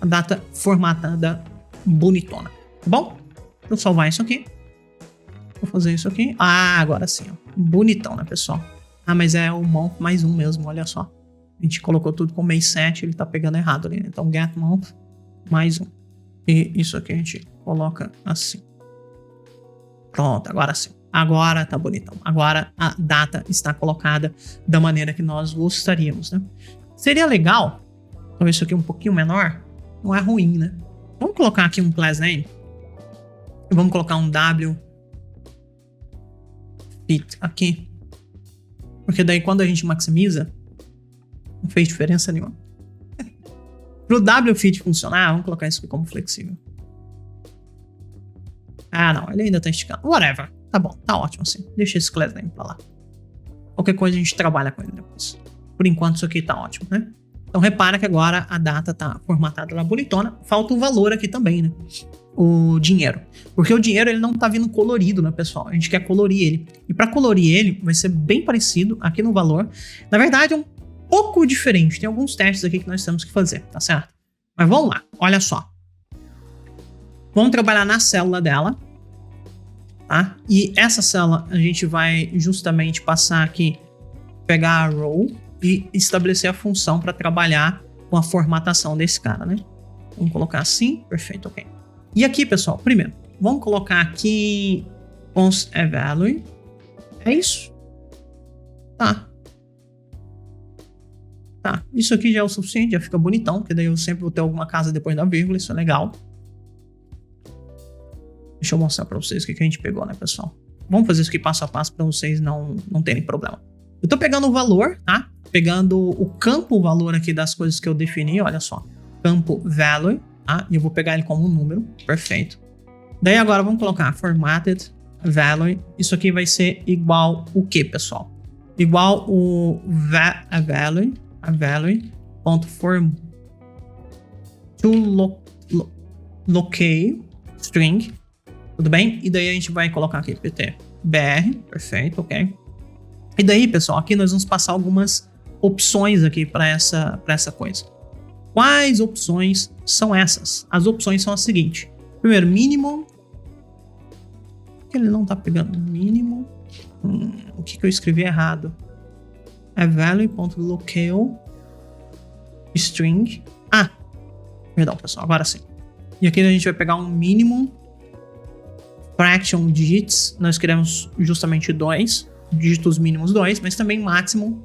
A data formatada bonitona, tá bom? Vou salvar isso aqui. Vou fazer isso aqui. Ah, agora sim, ó. Bonitão, né, pessoal? Ah, mas é o month mais um mesmo, olha só. A gente colocou tudo com mês 7, ele tá pegando errado ali, né? Então, get month mais um. E isso aqui a gente coloca assim. Pronto, agora sim. Agora tá bonitão. Agora a data está colocada da maneira que nós gostaríamos, né? Seria legal, talvez isso aqui um pouquinho menor, não é ruim, né? Vamos colocar aqui um class name. E vamos colocar um W fit aqui. Porque daí quando a gente maximiza, não fez diferença nenhuma. Para o WFit funcionar, vamos colocar isso aqui como flexível. Ah, não, ele ainda tá esticando. Whatever. Tá bom, tá ótimo assim. Deixa esse class name pra lá. Qualquer coisa a gente trabalha com ele depois. Por enquanto isso aqui tá ótimo, né? Então repara que agora a data tá formatada lá bonitona. Falta o valor aqui também, né? O dinheiro. Porque o dinheiro ele não tá vindo colorido, né, pessoal? A gente quer colorir ele. E para colorir ele, vai ser bem parecido aqui no valor. Na verdade, é um pouco diferente. Tem alguns testes aqui que nós temos que fazer, tá certo? Mas vamos lá, olha só. Vamos trabalhar na célula dela. Tá? E essa célula a gente vai justamente passar aqui, pegar a row e estabelecer a função para trabalhar com a formatação desse cara, né? Vamos colocar assim, perfeito, ok. E aqui, pessoal, primeiro, vamos colocar aqui const evaluate. É isso? Tá. Tá, isso aqui já é o suficiente, já fica bonitão, porque daí eu sempre vou ter alguma casa depois da vírgula, isso é legal. Deixa eu mostrar pra vocês o que a gente pegou, né, pessoal? Vamos fazer isso aqui passo a passo pra vocês não terem problema. Eu tô pegando o valor, tá? Pegando o campo valor aqui das coisas que eu defini, olha só. Campo value, tá? E eu vou pegar ele como um número, perfeito. Daí agora vamos colocar formatted value. Isso aqui vai ser igual o que, pessoal? Igual o value.form to locale string, tudo bem? E daí a gente vai colocar aqui pt br, perfeito, ok? E daí, pessoal, aqui nós vamos passar algumas opções aqui para essa coisa. Quais opções são essas? As opções são as seguintes. Primeiro, mínimo. Por que ele não tá pegando mínimo? O que eu escrevi errado? É value.locale string. Ah, perdão, pessoal, agora sim. E aqui a gente vai pegar um mínimo fraction digits. Nós queremos justamente 2, dígitos mínimos 2, mas também máximo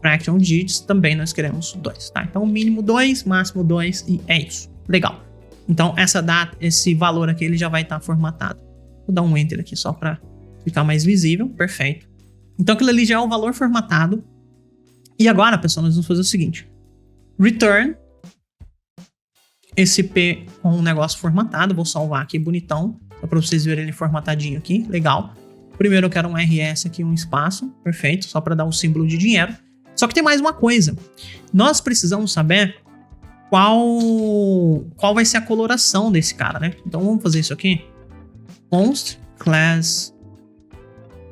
fraction digits também nós queremos 2, tá? Então mínimo 2, máximo 2 e é isso. Legal. Então essa data, esse valor aqui, ele já vai estar formatado. Vou dar um enter aqui só para ficar mais visível, perfeito. Então aquilo ali já é o valor formatado. E agora, pessoal, nós vamos fazer o seguinte. Return esse P com um negócio formatado. Vou salvar aqui bonitão, só para vocês verem ele formatadinho aqui, legal. Primeiro eu quero um RS aqui, um espaço, perfeito, só para dar um símbolo de dinheiro. Só que tem mais uma coisa. Nós precisamos saber qual vai ser a coloração desse cara, né? Então vamos fazer isso aqui. Const class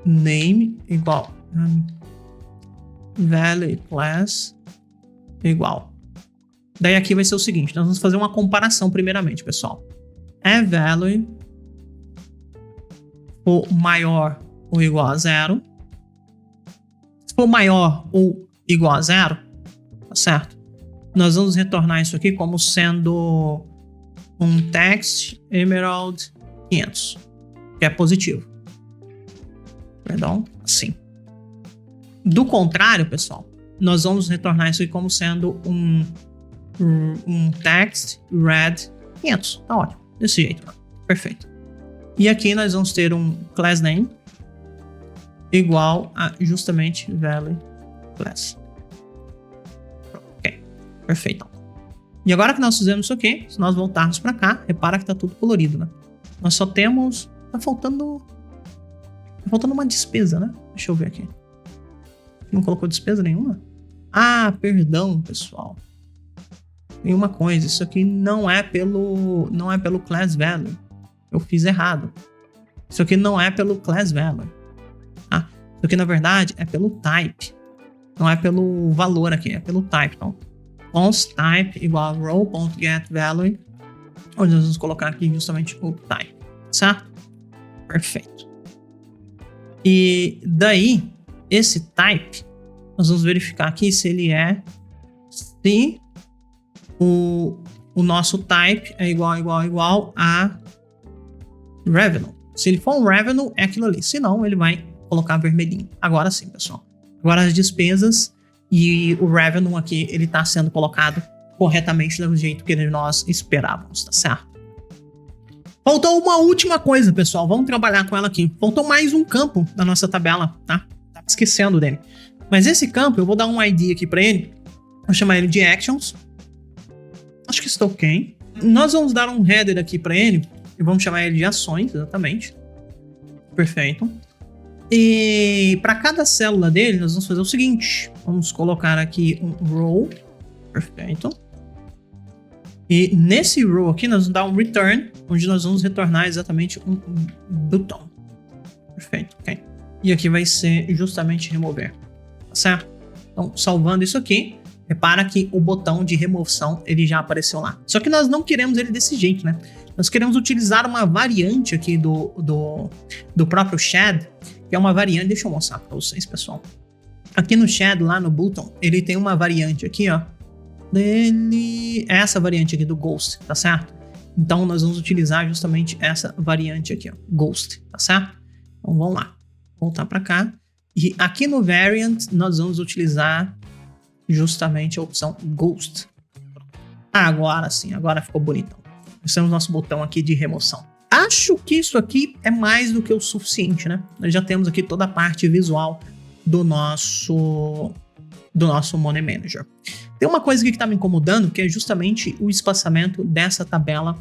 name igual value class igual. Daí aqui vai ser o seguinte, nós vamos fazer uma comparação primeiramente, pessoal. É value for maior ou igual a 0. Se for maior ou igual a 0, tá certo? Nós vamos retornar isso aqui como sendo um text emerald 500, que é positivo. Perdão, assim. Do contrário, pessoal, nós vamos retornar isso aqui como sendo um text red 500. Tá ótimo, desse jeito, perfeito. E aqui nós vamos ter um class name igual a justamente value class. Ok, perfeito. E agora que nós fizemos isso aqui, se nós voltarmos para cá, repara que tá tudo colorido, né? Nós só temos... Tá faltando uma despesa, né? Deixa eu ver aqui. Não colocou despesa nenhuma? Ah, perdão, pessoal. Tem uma coisa, isso aqui não é pelo class value. Eu fiz errado. Isso aqui não é pelo class value. Ah, isso aqui na verdade é pelo type. Não é pelo valor aqui, é pelo type. Então, const type igual a row.getValue, onde nós vamos colocar aqui justamente o type, certo? Perfeito. E daí, esse type, nós vamos verificar aqui se ele é, se o nosso type é igual a revenue. Se ele for um revenue, é aquilo ali. Se não, ele vai colocar vermelhinho. Agora sim, pessoal. Agora as despesas e o revenue aqui, ele está sendo colocado corretamente do jeito que nós esperávamos, tá certo? Faltou uma última coisa, pessoal. Vamos trabalhar com ela aqui. Faltou mais um campo na nossa tabela, tá? Tava esquecendo dele. Mas esse campo, eu vou dar um ID aqui para ele. Vou chamar ele de Actions. Acho que está ok. Nós vamos dar um header aqui para ele. E vamos chamar ele de ações, exatamente. Perfeito. E para cada célula dele, nós vamos fazer o seguinte. Vamos colocar aqui um row. Perfeito. E nesse row aqui, nós vamos dar um return, onde nós vamos retornar exatamente um botão. Perfeito, ok. E aqui vai ser justamente remover. Tá certo? Então, salvando isso aqui, repara que o botão de remoção, ele já apareceu lá. Só que nós não queremos ele desse jeito, né? Nós queremos utilizar uma variante aqui do próprio Shed, que é uma variante, deixa eu mostrar para vocês, pessoal. Aqui no Shed, lá no button, ele tem uma variante aqui, ó, dele é essa variante aqui do Ghost, tá certo? Então nós vamos utilizar justamente essa variante aqui, ó, Ghost, tá certo? Então vamos lá, voltar para cá. E aqui no Variant nós vamos utilizar justamente a opção Ghost. Agora sim, agora ficou bonitão. Nós temos nosso botão aqui de remoção. Acho que isso aqui é mais do que o suficiente, né? Nós já temos aqui toda a parte visual do nosso Money Manager. Tem uma coisa aqui que tá me incomodando, que é justamente o espaçamento dessa tabela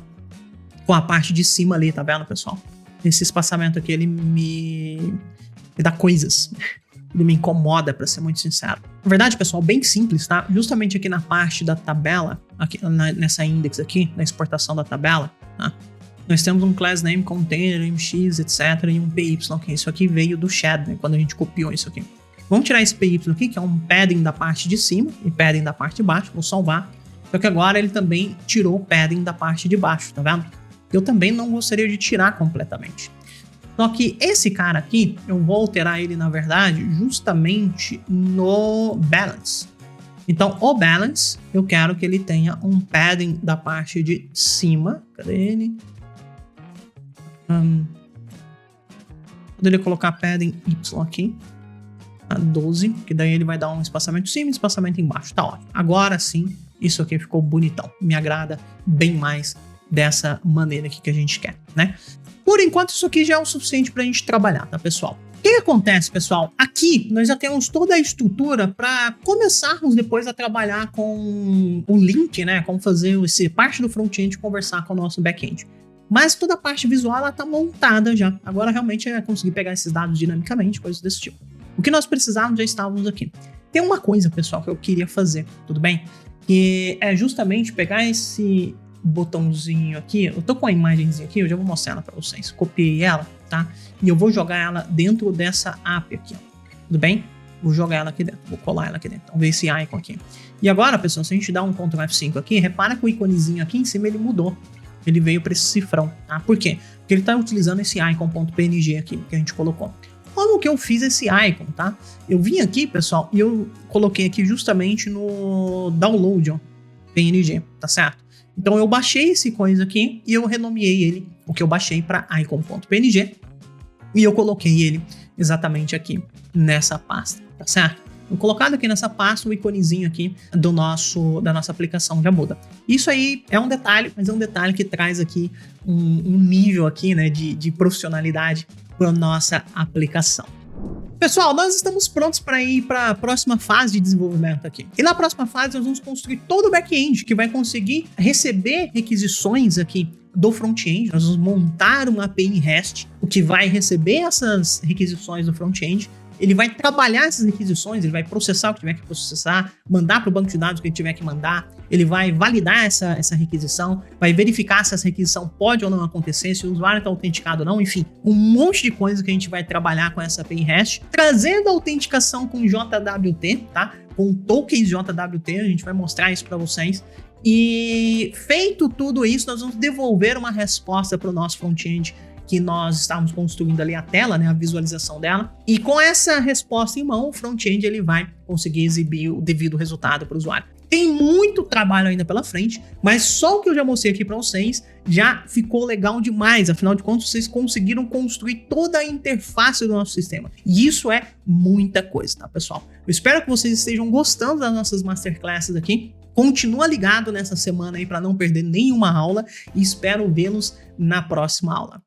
com a parte de cima ali, tá vendo, pessoal? Esse espaçamento aqui, ele me dá coisas. Ele me incomoda, pra ser muito sincero. Na verdade, pessoal, bem simples, tá? Justamente aqui na parte da tabela, aqui nessa index aqui, na exportação da tabela, tá? Nós temos um class name, container, mx, etc. e um py, que isso aqui veio do shed, né? Quando a gente copiou isso aqui. Vamos tirar esse py aqui, que é um padding da parte de cima e padding da parte de baixo. Vou salvar. Só que agora ele também tirou o padding da parte de baixo, tá vendo? Eu também não gostaria de tirar completamente. Só que esse cara aqui, eu vou alterar ele, na verdade, justamente no balance. Então, o balance, eu quero que ele tenha um padding da parte de cima. Cadê ele? Poderia colocar padding Y aqui. A 12, que daí ele vai dar um espaçamento em cima e espaçamento embaixo. Tá ótimo. Agora sim, isso aqui ficou bonitão. Me agrada bem mais dessa maneira aqui que a gente quer, né? Por enquanto, isso aqui já é o suficiente pra gente trabalhar, tá, pessoal? O que acontece, pessoal? Aqui, nós já temos toda a estrutura para começarmos depois a trabalhar com o link, né? Como fazer esse parte do front-end conversar com o nosso back-end. Mas toda a parte visual, ela tá montada já. Agora, realmente, é conseguir pegar esses dados dinamicamente, coisas desse tipo. O que nós precisávamos, já estávamos aqui. Tem uma coisa, pessoal, que eu queria fazer, tudo bem? Que é justamente pegar esse botãozinho aqui, eu tô com a imagenzinha aqui, eu já vou mostrar ela pra vocês. Copiei ela, tá? E eu vou jogar ela dentro dessa app aqui, ó. Tudo bem? Vou jogar ela aqui dentro, vou colar ela aqui dentro. Então, ver esse icon aqui. E agora, pessoal, se a gente dá um Ctrl F5 aqui, repara que o iconezinho aqui em cima, ele mudou. Ele veio para esse cifrão, tá? Por quê? Porque ele tá utilizando esse icon.png aqui, que a gente colocou. Como que eu fiz esse icon, tá? Eu vim aqui, pessoal, e eu coloquei aqui justamente no download, ó, PNG, tá certo? Então eu baixei esse coisa aqui e eu renomeei ele, o que eu baixei para icon.png, e eu coloquei ele exatamente aqui nessa pasta, tá certo? Então, colocado aqui nessa pasta, o iconezinho aqui da nossa aplicação já muda. Isso aí é um detalhe, mas é um detalhe que traz aqui um nível aqui, né, de profissionalidade para nossa aplicação. Pessoal, nós estamos prontos para ir para a próxima fase de desenvolvimento aqui. E na próxima fase nós vamos construir todo o back-end que vai conseguir receber requisições aqui do front-end. Nós vamos montar uma API REST, o que vai receber essas requisições do front-end. Ele vai trabalhar essas requisições, ele vai processar o que tiver que processar, mandar para o banco de dados o que ele tiver que mandar, ele vai validar essa requisição, vai verificar se essa requisição pode ou não acontecer, se o usuário está autenticado ou não, enfim, um monte de coisa que a gente vai trabalhar com essa API REST, trazendo a autenticação com JWT, tá? Com tokens JWT, a gente vai mostrar isso para vocês. E feito tudo isso, nós vamos devolver uma resposta para o nosso front-end que nós estávamos construindo ali a tela, né, a visualização dela. E com essa resposta em mão, o front-end ele vai conseguir exibir o devido resultado para o usuário. Tem muito trabalho ainda pela frente, mas só o que eu já mostrei aqui para vocês já ficou legal demais. Afinal de contas, vocês conseguiram construir toda a interface do nosso sistema. E isso é muita coisa, tá, pessoal? Eu espero que vocês estejam gostando das nossas masterclasses aqui. Continua ligado nessa semana aí para não perder nenhuma aula e espero vê-los na próxima aula.